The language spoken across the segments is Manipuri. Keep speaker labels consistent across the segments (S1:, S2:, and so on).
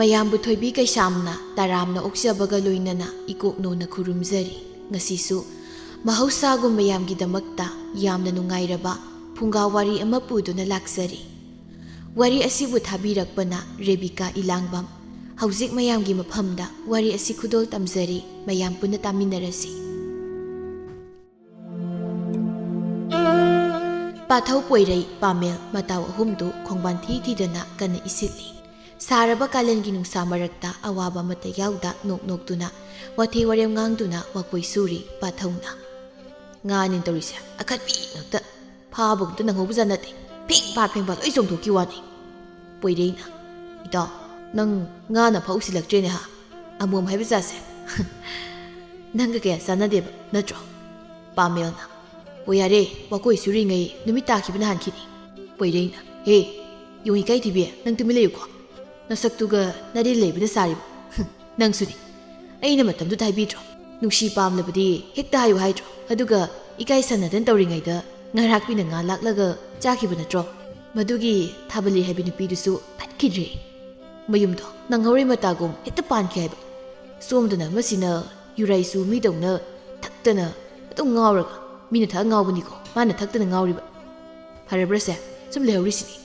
S1: ꯃꯌꯥꯝꯕꯨ ꯊꯣꯏꯕꯤ ꯀꯩꯁꯥꯝꯅ ꯇꯔꯥꯝꯅ ꯑꯣꯛꯆꯕꯒ ꯂꯣꯏꯅꯅ ꯏꯀꯣꯛꯅꯣꯅ ꯈꯨꯔꯨꯝꯖꯔꯤ ꯉꯁꯤꯁꯨ ꯃꯍꯧꯁꯥꯒꯨꯝ ꯃꯌꯥꯝꯒꯤꯗꯃꯛꯇ ꯌꯥꯝꯅ ꯅꯨꯡꯉꯥꯏꯔꯕ ꯐꯨꯡꯒꯥ ꯋꯥꯔꯤ ꯑꯃ ꯄꯨꯗꯨꯅ ꯂꯥꯛꯆꯔꯤ ꯋꯥꯔꯤ ꯑꯁꯤꯕꯨ ꯊꯥꯕꯤꯔꯛꯄꯅ ꯔꯦꯕꯤꯀꯥ ꯏꯂꯥꯡꯕꯝ ꯍꯧꯖꯤꯛ ꯃꯌꯥꯝꯒꯤ ꯃꯐꯝꯗ ꯋꯥꯔꯤ ꯑꯁꯤ ꯈꯨꯗꯣꯜ ꯇꯝꯖꯔꯤ ꯃꯌꯥꯝ ꯄꯨꯟꯅ ꯇꯥꯃꯤꯟꯅꯔꯁꯤ ꯄꯥꯊꯧ ꯄꯣꯏꯔꯩ ꯄꯥꯃꯦꯜ ꯃꯇꯥꯎ ꯑꯍꯨꯝꯗꯨ ꯈꯣꯡꯕꯥꯟ ꯊꯤꯗꯅ ꯀꯟꯅ ꯏꯁꯤꯠꯂꯤ ꯁꯥꯔꯕ ꯀꯥꯂꯦꯟꯒꯤ ꯅꯨꯡꯁꯥ ꯃꯔꯛꯇ ꯑꯋꯥꯕ ꯑꯃꯠꯇ ꯌꯥꯎꯗ ꯅꯣꯛ ꯅꯣꯛꯇꯨꯅ ꯋꯥꯊꯤ ꯋꯥꯔꯦꯝ ꯉꯥꯡꯗꯨꯅ ꯋꯥꯀꯣꯏ ꯁꯨꯔꯤ ꯄꯥꯊꯧꯅ ꯉꯥꯅꯤ ꯇꯧꯔꯤꯁꯦ ꯑꯈꯠꯄꯤ ꯉꯛꯇ ꯐꯥꯕꯒꯨꯝꯇ ꯅꯪꯍꯧꯕꯖꯥꯠ ꯅꯠꯇꯦ ꯐꯦꯡ ꯐꯥ ꯂꯣꯏ ꯆꯣꯡꯊꯣꯛꯈꯤ ꯋꯥꯅꯤ ꯄꯣꯏꯔꯩꯅ ꯏꯇꯥꯎ ꯅꯪ ꯉꯥꯅ ꯐꯥ ꯎꯁꯤꯜꯂꯛꯇ꯭ꯔꯦꯅꯦ ꯍꯥ ꯑꯃꯣꯝ ꯍꯥꯏꯕ ꯖꯥꯠꯁꯦ ꯅꯪꯒ ꯀꯌꯥ ꯆꯥꯟꯅꯗꯦꯕ ꯅꯠꯇ꯭ꯔꯣ ꯄꯥꯃꯦꯜꯅ ꯍꯣꯏ ꯌꯥꯔꯦ ꯋꯥꯀꯣꯏ ꯁꯨꯔꯤꯉꯩ ꯅꯨꯃꯤꯠ ꯇꯥꯈꯤꯕꯅ ꯍꯥꯟꯈꯤꯅꯤ ꯄꯣꯏꯔꯩꯅ ꯍꯦ ꯌꯣꯡ ꯏꯀꯥꯏ ꯊꯤꯕꯤ ꯅꯪ ꯇꯨꯃꯤꯟ ꯂꯩꯌꯨꯀꯣ ꯅꯁꯛꯇꯨꯒ ꯅꯔꯦꯜ ꯂꯩꯕꯅ ꯁꯥꯔꯤꯕ ꯅꯪꯁꯨꯅꯤ ꯑꯩꯅ ꯃꯇꯝꯗꯨꯗ ꯍꯥꯏꯕꯤꯗ꯭ꯔꯣ ꯅꯨꯡꯁꯤ ꯄꯥꯝꯂꯕꯗꯤ ꯍꯦꯛꯇ ꯍꯥꯏꯌꯨ ꯍꯥꯏꯗ꯭ꯔꯣ ꯑꯗꯨꯒ ꯏꯀꯥꯏ ꯁꯟꯅꯗꯅ ꯇꯧꯔꯤꯉꯩꯗ ꯉꯥꯔꯥꯛꯄꯤꯅ ꯉꯥ ꯂꯥꯛꯂꯒ ꯆꯥꯈꯤꯕ ꯅꯠꯇ꯭ꯔꯣ ꯃꯗꯨꯒꯤ ꯊꯥꯕꯜꯂꯤ ꯍꯥꯏꯕ ꯅꯨꯄꯤꯗꯨꯁꯨ ꯐꯠꯈꯤꯗ꯭ꯔꯦ ꯃꯌꯨꯝꯗꯣ ꯅꯪꯍꯧꯔꯩ ꯃꯇꯥꯒꯨꯝ ꯍꯦꯛꯇ ꯄꯥꯟꯈꯤ ꯍꯥꯏꯕ ꯁꯣꯝꯗꯅ ꯑꯃꯁꯤꯅ ꯌꯨꯔꯥꯏꯁꯨ ꯃꯤꯗꯧꯅ ꯊꯛꯇꯅ ꯑꯗꯨꯝ ꯉꯥꯎꯔꯒ ꯃꯤꯅ ꯊꯛꯑ ꯉꯥꯎꯕꯅꯤꯀꯣ ꯃꯥꯅ ꯊꯛꯇꯅ ꯉꯥꯎꯔꯤꯕ ꯐꯔꯕ꯭ꯔꯁꯦ ꯁꯨꯝ ꯂꯩꯍꯧꯔꯤꯁꯤꯅꯤ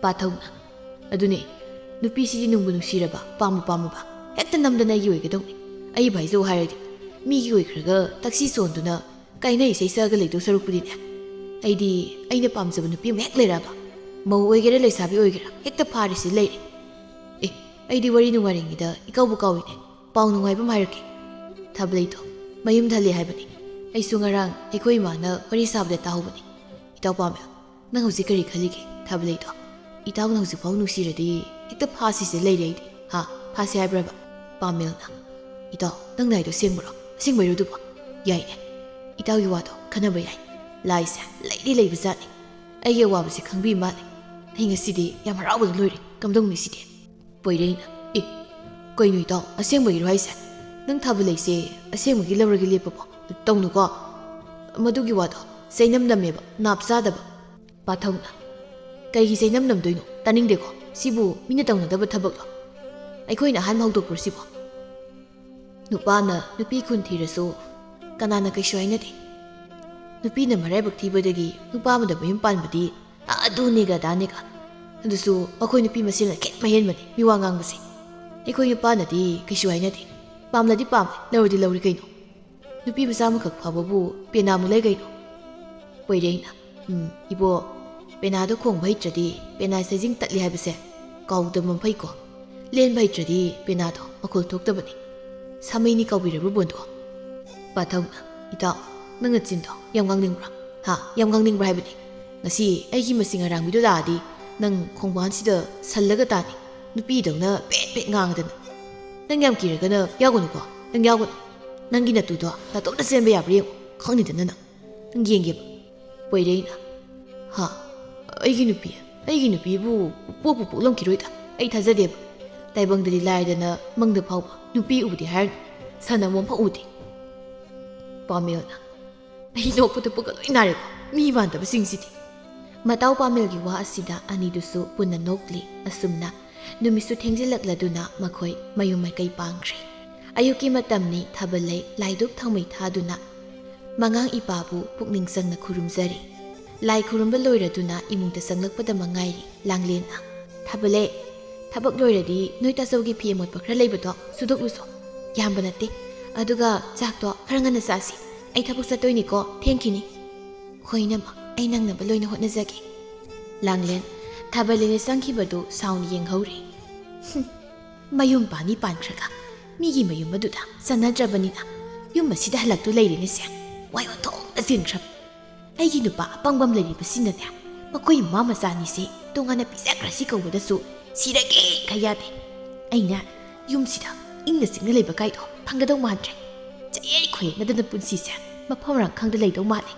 S1: ꯄꯥꯊꯧꯅ ꯑꯗꯨꯅꯦ ꯅꯨꯄꯤꯁꯤꯗꯤ ꯅꯨꯡꯕꯨ ꯅꯨꯡꯁꯤꯔꯕ ꯄꯥꯝꯕꯨ ꯄꯥꯝꯃꯕ ꯍꯦꯛꯇ ꯅꯝꯗꯅ ꯑꯩꯒꯤ ꯑꯣꯏꯒꯗꯧꯅꯤ ꯑꯩꯕꯨ ꯍꯥꯏꯖꯧ ꯍꯥꯏꯔꯗꯤ ꯃꯤꯒꯤ ꯑꯣꯏꯈ꯭ꯔꯒ ꯇꯛꯁꯤ ꯁꯣꯟꯗꯨꯅ ꯀꯥꯏꯅ ꯏꯁꯩ ꯁꯛꯑꯒ ꯂꯩꯗꯧ ꯁꯔꯨꯛꯄꯨꯗꯤꯅꯦ ꯑꯩꯗꯤ ꯑꯩꯅ ꯄꯥꯝꯖꯕ ꯅꯨꯄꯤ ꯑꯃ ꯍꯦꯛ ꯂꯩꯔꯛꯑꯕ ꯃꯧ ꯑꯣꯏꯒꯦꯔꯥ ꯂꯩꯁꯥꯕꯤ ꯑꯣꯏꯒꯦꯔꯥ ꯍꯦꯛꯇ ꯐꯥꯔꯤꯁꯤ ꯂꯩꯔꯦ ꯑꯩꯗꯤ ꯋꯥꯔꯤ ꯅꯨꯡꯉꯥꯏꯔꯤꯉꯩꯗ ꯏꯀꯥꯎꯕꯨ ꯀꯥꯎꯏꯅꯦ ꯄꯥꯎ ꯅꯨꯡꯉꯥꯏꯕ ꯑꯃ ꯍꯥꯏꯔꯛꯀꯦ ꯊꯥꯕꯂꯩꯗꯣ ꯃꯌꯨꯝꯗ ꯍꯜꯂꯦ ꯍꯥꯏꯕꯅꯤ ꯑꯩꯁꯨ ꯉꯔꯥꯡ ꯑꯩꯈꯣꯏ ꯏꯃꯥꯅ ꯋꯥꯔꯤ ꯁꯥꯕꯗ ꯇꯥꯍꯧꯕꯅꯤ ꯏꯇꯥꯎ ꯄꯥꯃꯦꯜ ꯅꯪ ꯍꯧꯖꯤꯛ ꯀꯔꯤ ꯈꯜꯂꯤꯒꯦ ꯊꯥꯕꯂꯩꯗꯣ ꯏꯇꯥꯎꯅ ꯍꯧꯖꯤꯛꯐꯥꯎ ꯅꯨꯡꯁꯤꯔꯗꯤ ꯍꯦꯛꯇ ꯐꯥꯁꯤꯁꯦ ꯂꯩꯔꯦ ꯑꯩꯗꯤ ꯍꯥ ꯐꯥꯁꯤ ꯍꯥꯏꯕ꯭ꯔꯕ ꯄꯥꯃꯦꯜꯅ ꯏꯇꯥꯎ ꯅꯪ ꯅꯥꯏꯗꯣ ꯑꯁꯦꯡꯕꯔꯣ ꯑꯁꯦꯡꯕꯩꯔꯣ ꯑꯗꯨꯕꯣ ꯌꯥꯏꯅꯦ ꯏꯇꯥꯎꯒꯤ ꯋꯥꯗꯣ ꯈꯟꯅꯕ ꯌꯥꯏ ꯂꯥꯏꯁꯦ ꯂꯩꯗꯤ ꯂꯩꯕ ꯖꯥꯠꯅꯤ ꯑꯩꯒꯤ ꯑꯋꯥꯕꯁꯦ ꯈꯪꯕꯤ ꯃꯥꯜꯂꯦ ꯑꯩ ꯉꯁꯤꯗꯤ ꯌꯥꯝ ꯍꯔꯥꯎꯕꯗ ꯂꯣꯏꯔꯦ ꯀꯝꯗꯧꯅꯤ ꯁꯤꯗꯤ ꯄꯣꯏꯔꯩꯅ ꯀꯩꯅꯣ ꯏꯇꯥꯎ ꯑꯁꯦꯡꯕꯒꯤꯔꯣ ꯍꯥꯏꯁꯦ ꯅꯪ ꯊꯥꯕꯂꯩꯁꯦ ꯑꯁꯦꯡꯕꯒꯤ ꯂꯧꯔꯒ ꯂꯦꯞꯄꯕꯣ ꯇꯧꯅꯨꯀꯣ ꯃꯗꯨꯒꯤ ꯋꯥꯗꯣ ꯆꯩꯅꯝ ꯅꯝꯃꯦꯕ ꯅꯥꯞ ꯆꯥꯗꯕ ꯄꯥꯊꯧꯅ ꯀꯩꯒꯤ ꯆꯩꯅꯝ ꯅꯝꯗꯣꯏꯅꯣ ꯇꯥꯅꯤꯡꯗꯦꯀꯣ ꯁꯤꯕꯨ ꯃꯤꯅ ꯇꯧꯅꯗꯕ ꯊꯕꯛꯂꯣ ꯑꯩꯈꯣꯏꯅ ꯑꯍꯥꯟꯕ ꯍꯧꯗꯣꯛꯄ꯭ꯔꯣ ꯁꯤꯕꯣ ꯅꯨꯄꯥꯅ ꯅꯨꯄꯤ ꯈꯨꯟ ꯊꯤꯔꯁꯨ ꯀꯅꯥꯅ ꯀꯩꯁꯨ ꯍꯥꯏꯅꯗꯦ ꯅꯨꯄꯤꯅ ꯃꯔꯥꯏꯕꯛ ꯊꯤꯕꯗꯒꯤ ꯅꯨꯄꯥ ꯑꯃꯗ ꯃꯌꯨꯝ ꯄꯥꯟꯕꯗꯤ ꯑꯗꯨꯅꯦꯒ ꯑꯗꯥꯅꯦꯒ ꯑꯗꯨꯁꯨ ꯑꯩꯈꯣꯏ ꯅꯨꯄꯤ ꯃꯁꯦꯜꯅ ꯈꯦꯠ ꯃꯍꯦꯟꯕꯅꯤ ꯃꯤꯋꯥ ꯉꯥꯡꯕꯁꯦ ꯑꯩꯈꯣꯏ ꯅꯨꯄꯥꯅꯗꯤ ꯀꯩꯁꯨ ꯍꯥꯏꯅꯗꯦ ꯄꯥꯝꯂꯗꯤ ꯄꯥꯝꯃꯦ ꯂꯧꯔꯗꯤ ꯂꯧꯔꯤ ꯀꯩꯅꯣ ꯅꯨꯄꯤ ꯃꯆꯥ ꯑꯃꯈꯛ ꯐꯕꯕꯨ ꯄꯦꯅꯥꯃꯨꯛ ꯂꯩ ꯀꯩꯅꯣ ꯄꯣꯏꯔꯩꯅ ꯏꯕꯣ ꯄꯦꯅꯥꯗꯣ ꯈꯣꯡꯕ ꯍꯩꯇ꯭ꯔꯗꯤ ꯄꯦꯅꯥ ꯁꯩꯖꯤꯡ ꯇꯠꯂꯤ ꯍꯥꯏꯕꯁꯦ ꯀꯥꯎꯗꯕ ꯐꯩꯀꯣ ꯂꯦꯟꯕ ꯍꯩꯇ꯭ꯔꯗꯤ ꯄꯦꯅꯥꯗꯣ ꯃꯈꯣꯜ ꯊꯣꯛꯇꯕꯅꯤ ꯁꯥꯃꯩꯅꯤ ꯀꯥꯎꯕꯤꯔꯕ꯭ꯔ ꯕꯣꯟꯗꯣ ꯄꯥꯊꯧꯅ ꯏꯇꯥꯎ ꯅꯪꯅ ꯆꯤꯟꯗꯣ ꯌꯥꯝ ꯉꯥꯡꯅꯤꯡꯕ꯭ꯔꯥ ꯍꯥ ꯌꯥꯝ ꯉꯥꯡꯅꯤꯡꯕ꯭ꯔꯥ ꯍꯥꯏꯕꯅꯤ ꯉꯁꯤ ꯑꯩꯒꯤ ꯃꯁꯤꯡ ꯑꯔꯥꯡꯕꯤꯗꯣ ꯂꯥꯛꯑꯗꯤ ꯅꯪ ꯈꯣꯡꯕꯥꯟꯁꯤꯗ ꯁꯜꯂꯒ ꯇꯥꯅꯤ ꯅꯨꯄꯤꯗꯧꯅ ꯄꯦꯠ ꯄꯦꯠ ꯉꯥꯡꯗꯅ ꯅꯪ ꯌꯥꯝ ꯀꯤꯔꯒꯅ ꯌꯥꯎꯒꯅꯨꯀꯣ ꯅꯪ ꯌꯥꯎꯒꯅꯨ ꯅꯪꯒꯤ ꯅꯇꯨꯗꯣ ꯅꯇꯣꯝꯇ ꯆꯦꯟꯕ ꯌꯥꯕ꯭ꯔꯥ ꯌꯦꯡꯉꯨ ꯈꯪꯅꯤꯗꯅ ꯅꯪ ꯌꯦꯡꯒꯦꯕ ꯄꯣꯏꯔꯩꯅ ꯍꯥ ꯑꯩꯒꯤ ꯅꯨꯄꯤꯕꯨ ꯄꯣꯛꯄꯨ ꯄꯣꯛꯂꯝꯈꯤꯔꯣꯏꯗ ꯑꯩ ꯊꯥꯖꯗꯦꯕ ꯇꯥꯏꯕꯪꯗꯗꯤ ꯂꯥꯏꯗꯅ ꯃꯪꯗ ꯐꯥꯎꯕ ꯅꯨꯄꯤ ꯎꯕꯗꯤ ꯍꯥꯏꯔꯅꯨ ꯁꯟ ꯑꯃꯣꯝ ꯐꯥꯎ ꯎꯗꯦ ꯄꯥꯃꯦꯜꯅ ꯑꯩ ꯅꯣꯛꯄꯗ ꯄꯨꯛꯀ ꯂꯣꯏ ꯅꯥꯔꯦꯀꯣ ꯃꯤ ꯃꯥꯟꯗꯕꯁꯤꯡꯁꯤꯗꯤ ꯃꯇꯥꯎ ꯄꯥꯃꯦꯜꯒꯤ ꯋꯥ ꯑꯁꯤꯗ ꯑꯅꯤꯗꯨꯁꯨ ꯄꯨꯟꯅ ꯅꯣꯛꯂꯤ ꯑꯁꯨꯝꯅ ꯅꯨꯃꯤꯠꯁꯨ ꯊꯦꯡꯖꯤꯜꯂꯛꯂꯗꯨꯅ ꯃꯈꯣꯏ ꯃꯌꯨꯝ ꯃꯥꯏꯀꯩ ꯄꯥꯡꯈ꯭ꯔꯦ ꯑꯌꯨꯛꯀꯤ ꯃꯇꯝꯅꯤ ꯊꯥꯕꯜꯂꯩ ꯂꯥꯏꯗꯨꯛ ꯊꯥꯎꯃꯩ ꯊꯥꯗꯨꯅ ꯃꯉꯥꯡ ꯏꯄꯥꯕꯨ ꯄꯨꯛꯅꯤꯡ ꯆꯪꯅ ꯈꯨꯔꯨꯝꯖꯔꯤ ꯂꯥꯏ ꯈꯨꯔꯨꯝꯕ ꯂꯣꯏꯔꯗꯨꯅ ꯏꯃꯨꯡꯗ ꯆꯪꯂꯛꯄꯗ ꯃꯉꯥꯏꯔꯤ ꯂꯥꯡꯂꯦꯟꯅ ꯊꯥꯕꯜꯂꯩ ꯊꯕꯛ ꯂꯣꯏꯔꯗꯤ ꯅꯣꯏ ꯇꯥꯆꯧꯒꯤ ꯐꯤ ꯑꯃꯣꯠꯄ ꯈꯔ ꯂꯩꯕꯗꯣ ꯁꯨꯗꯣꯛꯂꯨꯁꯣ ꯌꯥꯝꯕ ꯅꯠꯇꯦ ꯑꯗꯨꯒ ꯆꯥꯛꯇꯣ ꯈꯔ ꯉꯟꯅ ꯆꯥꯁꯤ ꯑꯩ ꯊꯕꯛ ꯆꯠꯇꯣꯏꯅꯤꯀꯣ ꯊꯦꯡꯈꯤꯅꯤ ꯍꯣꯏꯅꯃ ꯑꯩ ꯅꯪꯅꯕ ꯂꯣꯏꯅ ꯍꯣꯠꯅꯖꯒꯦ ꯂꯥꯡꯂꯦꯟ ꯊꯥꯕꯜꯂꯩꯅ ꯆꯪꯈꯤꯕꯗꯨ ꯁꯥꯎꯅ ꯌꯦꯡꯍꯧꯔꯤ ꯃꯌꯨꯝ ꯄꯥꯅꯤ ꯄꯥꯟꯈ꯭ꯔꯒ ꯃꯤꯒꯤ ꯃꯌꯨꯝ ꯑꯗꯨꯗ ꯆꯟꯅꯗ꯭ꯔꯕꯅꯤꯅ ꯌꯨꯝ ꯑꯁꯤꯗ ꯍꯜꯂꯛꯇꯨ ꯂꯩꯔꯤꯅꯦꯁꯦ ꯋꯥꯏ ꯑꯣꯟꯊꯣꯛꯅ ꯆꯤꯟꯈ꯭ꯔꯕ ꯑꯩꯒꯤ ꯅꯨꯄꯥ ꯑꯄꯪꯕꯝ ꯂꯩꯔꯤꯕꯁꯤꯅꯅꯦ ꯃꯈꯣꯏ ꯃꯃꯥ ꯃꯆꯥꯅꯤꯁꯦ ꯇꯣꯉꯥꯟꯅ ꯄꯤꯖꯈ꯭ꯔꯁꯤ ꯀꯧꯕꯗꯁꯨ ꯁꯤꯔꯒꯦ ꯈ ꯌꯥꯗꯦ ꯑꯩꯅ ꯌꯨꯝꯁꯤꯗ ꯏꯪꯅ ꯆꯤꯛꯅ ꯂꯩꯕ ꯀꯥꯏꯗꯣ ꯐꯪꯒꯗꯧ ꯃꯥꯟꯗ꯭ꯔꯦ ꯆꯌꯦꯠ ꯈꯣꯏꯌꯦꯠꯅꯗꯅ ꯄꯨꯟꯁꯤꯁꯦ ꯃꯐꯝ ꯃꯔꯥꯡ ꯈꯪꯗ ꯂꯩꯗꯧ ꯃꯥꯜꯂꯦ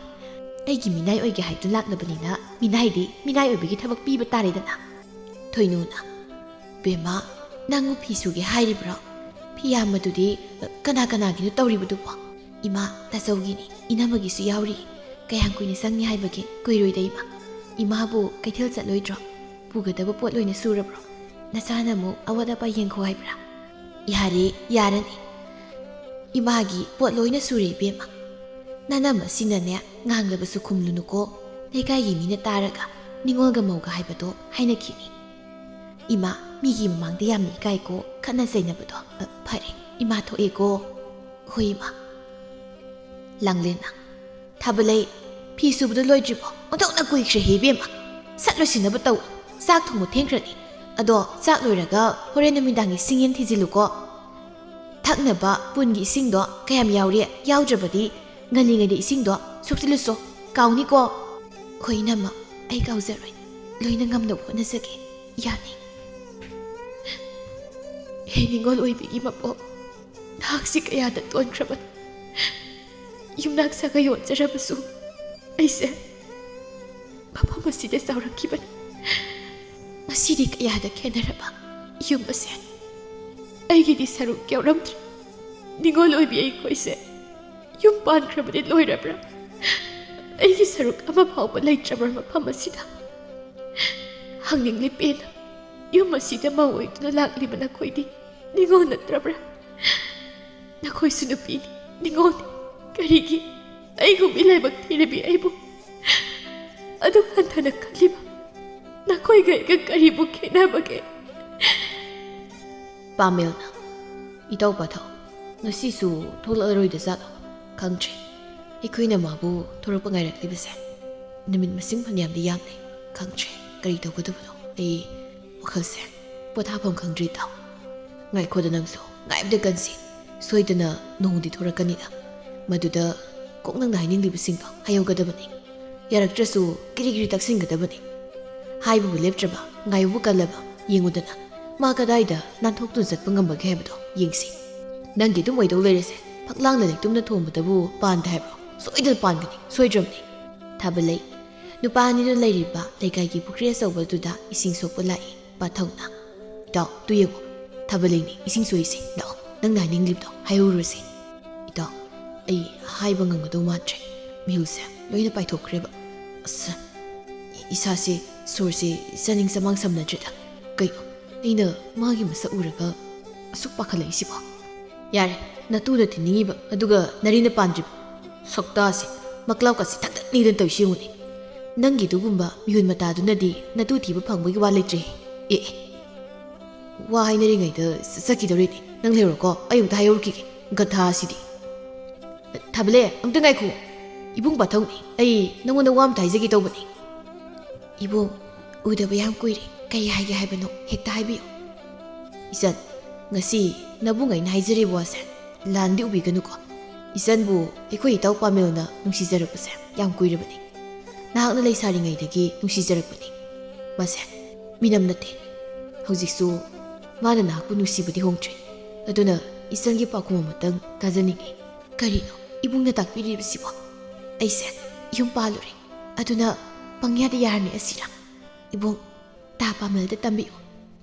S1: ꯑꯩꯒꯤ ꯃꯤꯅꯥꯏ ꯑꯣꯏꯒꯦ ꯍꯥꯏꯗꯨꯅ ꯂꯥꯛꯂꯕꯅꯤꯅ ꯃꯤꯅꯥꯏꯗꯤ ꯃꯤꯅꯥꯏ ꯑꯣꯏꯕꯒꯤ ꯊꯕꯛ ꯄꯤꯕ ꯇꯥꯔꯦꯗꯅ ꯊꯣꯏꯅꯨꯅ ꯕꯦꯝꯃ ꯅꯪꯕꯨ ꯐꯤ ꯁꯨꯒꯦ ꯍꯥꯏꯔꯤꯕ꯭ꯔꯣ ꯐꯤ ꯌꯥꯝꯕꯗꯨꯗꯤ ꯀꯅꯥ ꯀꯅꯥꯒꯤꯅꯣ ꯇꯧꯔꯤꯕꯗꯨꯕꯣ ꯏꯃꯥ ꯇꯥꯆꯧꯒꯤꯅꯤ ꯏꯅꯝꯃꯒꯤꯁꯨ ꯌꯥꯎꯔꯤ ꯀꯌꯥꯝ ꯀꯨꯏꯅ ꯆꯪꯅꯤ ꯍꯥꯏꯕꯒꯦ ꯀꯨꯏꯔꯣꯏꯗ ꯏꯃꯥꯕꯨ ꯀꯩꯊꯦꯜ ꯆꯠꯂꯣꯏꯗ꯭ꯔꯣ ꯄꯨꯒꯗꯕ ꯄꯣꯠ ꯂꯣꯏꯅ ꯁꯨꯔꯕ꯭ꯔꯣ ꯅꯆꯥꯅ ꯑꯃꯨꯛ ꯑꯋꯥꯠ ꯑꯄꯥ ꯌꯦꯡꯈꯣ ꯍꯥꯏꯕ꯭ꯔꯥ? ꯌꯥꯔꯦ ꯌꯥꯔꯅꯤ. ꯏꯃꯥꯒꯤ ꯄꯣꯠ ꯂꯣꯏꯅ ꯁꯨꯔꯦ ꯏꯕꯦꯝꯃ. ꯅꯅꯝ ꯑꯁꯤꯅꯅꯦ ꯉꯥꯡꯂꯕꯁꯨ ꯈꯨꯝꯂꯨꯅꯨꯀꯣ. ꯂꯩꯀꯥꯏꯒꯤ ꯃꯤꯅ ꯇꯥꯔꯒ ꯅꯤꯡꯉꯣꯜꯒ ꯃꯧꯒ ꯍꯥꯏꯕꯗꯣ ꯍꯥꯏꯅꯈꯤꯅꯤ. ꯏꯃꯥ ꯃꯤꯒꯤ ꯃꯃꯥꯡꯗ ꯌꯥꯝꯅ ꯏꯀꯥꯏꯀꯣ ꯈꯠꯅ ꯆꯩꯅꯕꯗꯣ. ꯐꯔꯦ ꯏꯃꯥ ꯊꯣꯛꯑꯦꯀꯣ. ꯍꯣꯏ ꯏꯃꯥ. ꯂꯥꯡꯂꯦꯟꯅ ꯊꯥꯕꯂꯩ ꯐꯤ ꯁꯨꯕꯗꯣ ꯂꯣꯏꯗ꯭ꯔꯤꯕꯣ? ꯑꯣꯟꯊꯣꯛꯅ ꯀꯨꯏꯈ꯭ꯔꯦ ꯏꯕꯦꯝꯃ. ꯁꯠ ꯂꯣꯏꯁꯤꯟꯅꯕ ꯇꯧ. ꯆꯥꯛ ꯊꯣꯡꯕ ꯊꯦꯡꯈ꯭ꯔꯅꯤ. ꯑꯗꯣ ꯆꯥꯛ ꯂꯣꯏꯔꯒ ꯍꯣꯔꯦꯟ ꯅꯨꯃꯤꯗꯥꯡꯒꯤ ꯁꯤꯡꯌꯦꯟ ꯊꯤꯖꯤꯜꯂꯨꯀꯣ. ꯊꯛꯅꯕ ꯄꯨꯟꯒꯤ ꯏꯁꯤꯡꯗꯣ ꯀꯌꯥꯝ ꯌꯥꯎꯔꯤ? ꯌꯥꯎꯗ꯭ꯔꯕꯗꯤ ꯉꯜꯂꯤꯉꯩꯗ ꯏꯁꯤꯡꯗꯣ ꯁꯣꯛꯆꯤꯜꯂꯨꯁꯣ. ꯀꯥꯎꯅꯤꯀꯣ. ꯍꯣꯏ ꯏꯅꯝꯃ ꯑꯩ ꯀꯥꯎꯖꯔꯣꯏ. ꯂꯣꯏꯅ ꯉꯝꯅꯕ ꯍꯣꯠꯅꯖꯒꯦ. ꯌꯥꯅꯤ. ꯍꯦ ꯅꯤꯡꯉꯣꯜ ꯑꯣꯏꯕꯤꯒꯤ ꯃꯄꯣꯛ, ꯊꯥꯛꯁꯤ ꯀꯌꯥꯗ ꯇꯣꯟꯈ꯭ꯔꯕꯅꯤ. ꯌꯨꯝꯅꯥꯛ ꯁꯥꯒꯩ ꯑꯣꯟꯖꯔꯕꯁꯨ ꯑꯩꯁꯦ ꯃꯐꯝ ꯑꯁꯤꯗ ꯆꯥꯎꯔꯛꯈꯤꯕꯅꯤ. ꯉꯁꯤꯗꯤ ꯀꯌꯥꯗ ꯈꯦꯟꯅꯔꯕ ꯌꯨꯝ ꯑꯁꯦ ꯑꯩꯒꯤꯗꯤ ꯁꯔꯨꯛ ꯌꯥꯎꯔꯝꯗ꯭ꯔꯦ. ꯅꯤꯡꯉꯣꯜ ꯑꯣꯏꯕꯤ ꯑꯩꯈꯣꯏꯁꯦ ꯌꯨꯝ ꯄꯥꯟꯈ꯭ꯔꯕꯗꯤ ꯂꯣꯏꯔꯕ꯭ꯔꯥ? ꯑꯩꯒꯤ ꯁꯔꯨꯛ ꯑꯃ ꯐꯥꯎꯕ ꯂꯩꯇ꯭ꯔꯕ꯭ꯔꯥ ꯃꯐꯝ ꯑꯁꯤꯗ? ꯍꯪꯅꯤꯡꯂꯤ ꯄꯦꯟꯅ. ꯌꯨꯝ ꯑꯁꯤꯗ ꯃꯧ ꯑꯣꯏꯗꯨꯅ ꯂꯥꯛꯂꯤꯕ ꯅꯈꯣꯏꯗꯤ ꯅꯤꯡꯉꯣꯜ ꯅꯠꯇ꯭ꯔꯕ꯭ꯔꯥ? ꯅꯈꯣꯏꯁꯨ ꯅꯨꯄꯤꯅꯤ, ꯅꯤꯡꯉꯣꯜꯅꯤ. ꯀꯔꯤꯒꯤ ꯑꯩꯒꯨꯝꯕꯤ ꯂꯥꯏꯕꯛ ꯊꯤꯔꯕꯤ ꯑꯩꯕꯨ ꯑꯗꯨꯛ ꯍꯟꯊꯅ ꯈꯜꯂꯤꯕ? ꯅꯈꯣꯏꯒ ꯑꯩꯒ ꯀꯔꯤꯕꯨ ꯈꯦꯠꯅꯕꯒꯦ? ꯄꯥꯃꯦꯜꯅ ꯏꯇꯧ ꯄꯥꯊꯧ ꯉꯁꯤꯁꯨ ꯊꯣꯛꯂꯛꯑꯔꯣꯏꯗ ꯖꯥꯠꯂꯣ? ꯈꯪꯗ꯭ꯔꯦ. ꯑꯩꯈꯣꯏꯅ ꯃꯥꯕꯨ ꯊꯣꯔꯛꯄ ꯉꯥꯏꯔꯛꯂꯤꯕꯁꯦ ꯅꯨꯃꯤꯠ ꯃꯁꯤꯡ ꯐꯅꯌꯥꯝꯗꯤ ꯌꯥꯝꯅꯩ. ꯈꯪꯗ꯭ꯔꯦ ꯀꯔꯤ ꯇꯧꯒꯗꯕꯅꯣ. ꯑꯩ ꯋꯥꯈꯜꯁꯦ ꯄꯣꯊꯥꯐꯝ ꯈꯪꯗ꯭ꯔꯤ ꯇꯥꯎ. ꯉꯥꯏꯈꯣꯗ ꯅꯪꯁꯨ ꯉꯥꯏꯕꯗ ꯀꯟꯁꯤ. ꯁꯣꯏꯗꯅ ꯅꯣꯡꯗꯤ ꯊꯣꯔꯛꯀꯅꯤꯗ. ꯃꯗꯨꯗ ꯀꯣꯛ ꯅꯪꯅ ꯍꯥꯏꯅꯤꯡꯂꯤꯕꯁꯤꯡꯗꯣ ꯍꯥꯏꯍꯧꯒꯗꯕꯅꯤ. ꯌꯥꯔꯛꯇ꯭ꯔꯁꯨ ꯀꯤꯔꯤ ꯀꯤꯔꯤ ꯇꯛꯁꯤꯟꯒꯗꯕꯅꯤ. ꯍꯥꯏꯕꯕꯨ ꯂꯦꯞꯇ꯭ꯔꯕ, ꯉꯥꯏꯕꯕꯨ ꯀꯜꯂꯕ. ꯌꯦꯡꯉꯨꯗꯅ ꯃꯥ ꯀꯗꯥꯏꯗ ꯅꯥꯟꯊꯣꯛꯇꯨꯅ ꯆꯠꯄ ꯉꯝꯕꯒꯦ ꯍꯥꯏꯕꯗꯣ ꯌꯦꯡꯁꯤ. ꯅꯪꯒꯤ ꯑꯗꯨꯝ ꯑꯣꯏꯗꯧ ꯂꯩꯔꯁꯦ. ꯐꯛꯂꯥꯡꯗ ꯂꯩꯇꯨꯝꯅ ꯊꯣꯡꯕꯗꯕꯨ ꯄꯥꯟꯗꯦ ꯍꯥꯏꯕ꯭ꯔꯣ? ꯁꯣꯏꯗꯅ ꯄꯥꯟꯒꯅꯤ, ꯁꯣꯏꯗ꯭ꯔꯕꯅꯤ. ꯊꯥꯕꯂꯩ ꯅꯨꯄꯥ ꯑꯅꯤꯗꯨ ꯂꯩꯔꯤꯕ ꯂꯩꯀꯥꯏꯒꯤ ꯄꯨꯈ꯭ꯔꯤ ꯑꯆꯧꯕꯗꯨꯗ ꯏꯁꯤꯡ ꯁꯣꯛꯄ ꯂꯥꯛꯏ. ꯄꯥꯊꯧꯅ ꯏꯇꯥꯎ ꯇꯨ ꯌꯦꯡꯉꯣ. ꯊꯥꯕꯂꯩꯅꯤ ꯏꯁꯤꯡ ꯁꯣꯛꯏꯁꯦ. ꯂꯥꯛꯑꯣ ꯅꯪꯅ ꯍꯥꯏꯅꯤꯡꯂꯤꯕꯗꯣ ꯍꯥꯏꯍꯧꯔꯨꯔꯁꯤ. ꯏꯇꯥꯎ ꯑꯩ ꯍꯥꯏꯕ ꯉꯝꯒꯗꯧ ꯃꯥꯟꯗ꯭ꯔꯦ. ꯃꯤꯍꯨꯜꯁꯦ ꯂꯣꯏꯅ ꯄꯥꯏꯊꯣꯛꯈ꯭ꯔꯦꯕ. ꯑꯁ ꯏꯁꯥꯁꯦ ꯁꯣꯔꯁꯦ ꯆꯥꯅꯤꯡ ꯆꯃꯥꯡ ꯁꯝꯅꯗ꯭ꯔꯦꯗ. ꯀꯩꯅꯣ ꯑꯩꯅ ꯃꯥꯒꯤ ꯃꯁꯛ ꯎꯔꯒ ꯑꯁꯨꯛ ꯄꯥꯈꯠꯂꯛꯏꯁꯤꯕꯣ? ꯌꯥꯔꯦ ꯅꯇꯨꯗ ꯊꯤꯅꯤꯡꯉꯤꯕ ꯑꯗꯨꯒ ꯅꯔꯤꯅ ꯄꯥꯟꯗ꯭ꯔꯤꯕ ꯁꯛꯇꯥꯁꯦ ꯃꯀ꯭ꯂꯥꯎꯀꯁꯤ ꯊꯛꯇꯛ ꯅꯤꯗꯅ ꯇꯧꯏꯁꯤ ꯌꯦꯡꯉꯨꯅꯤ. ꯅꯪꯒꯤ ꯑꯗꯨꯒꯨꯝꯕ ꯃꯤꯍꯨꯟ ꯃꯇꯥꯗꯨꯅꯗꯤ ꯅꯇꯨ ꯊꯤꯕ ꯐꯪꯕꯒꯤ ꯋꯥ ꯂꯩꯇ꯭ꯔꯦ. ꯑꯦ ꯋꯥ ꯍꯥꯏꯅꯔꯤꯉꯩꯗ ꯆꯠꯈꯤꯗꯧꯔꯤꯅꯤ. ꯅꯪ ꯂꯩꯍꯧꯔꯣꯀꯣ. ꯑꯩ ꯑꯃꯨꯛꯇ ꯍꯥꯏꯍꯧꯔꯈꯤꯒꯦ. ꯒꯙꯥꯁꯤꯗꯤ. ꯊꯥꯕꯂꯩ ꯑꯝꯇ ꯉꯥꯏꯈꯣ. ꯏꯕꯨꯡ ꯄꯥꯊꯧꯅꯤ. ꯑꯩ ꯅꯪꯉꯣꯟꯗ ꯋꯥ ꯑꯝꯇ ꯍꯥꯏꯖꯒꯦ ꯇꯧꯕꯅꯤ. ꯏꯕꯨꯡ ꯎꯗꯕ ꯌꯥꯝ ꯀꯨꯏꯔꯦ. ꯀꯩ ꯍꯥꯏꯒꯦ ꯍꯥꯏꯕꯅꯣ ꯍꯦꯛꯇ ꯍꯥꯏꯕꯤꯌꯨ. ꯏꯆꯟ ꯉꯁꯤ ꯅꯕꯨꯡ ꯑꯩꯅ ꯍꯥꯏꯖꯔꯤꯕ ꯋꯥꯁꯦ ꯂꯥꯟꯗꯤ ꯎꯕꯤꯒꯅꯨꯀꯣ. ꯏꯆꯟꯕꯨ ꯑꯩꯈꯣꯏ ꯏꯇꯥꯎ ꯄꯥꯃꯦꯜꯅ ꯅꯨꯡꯁꯤꯖꯔꯛꯄꯁꯦ ꯌꯥꯝ ꯀꯨꯏꯔꯕꯅꯤ. ꯅꯍꯥꯛꯅ ꯂꯩꯁꯥꯔꯤꯉꯩꯗꯒꯤ ꯅꯨꯡꯁꯤꯖꯔꯛꯄꯅꯤ. ꯃꯥꯁꯦ ꯃꯤꯅꯝ ꯅꯠꯇꯦ. ꯍꯧꯖꯤꯛꯁꯨ ꯃꯥꯅ ꯅꯍꯥꯛꯄꯨ ꯅꯨꯡꯁꯤꯕꯗꯤ ꯍꯣꯡꯗ꯭ꯔꯤ. ꯑꯗꯨꯅ ꯏꯆꯟꯒꯤ ꯄꯥꯎꯈꯨꯝ ꯑꯃꯇꯪ ꯇꯥꯖꯅꯤꯡꯉꯤ. ꯀꯔꯤꯅꯣ ꯏꯕꯨꯡꯅ ꯇꯥꯛꯄꯤꯔꯤꯕꯁꯤꯕꯣ? ꯑꯩꯁꯦ ꯌꯨꯝ ꯄꯥꯜꯂꯨꯔꯦ. ꯑꯗꯨꯅ ꯄꯪꯌꯥꯗ ꯌꯥꯔꯅꯤ ꯑꯁꯤꯔꯥ? ꯏꯕꯨꯡ ꯇꯥ ꯄꯥꯃꯦꯜꯗ ꯇꯝꯕꯤꯌꯨ.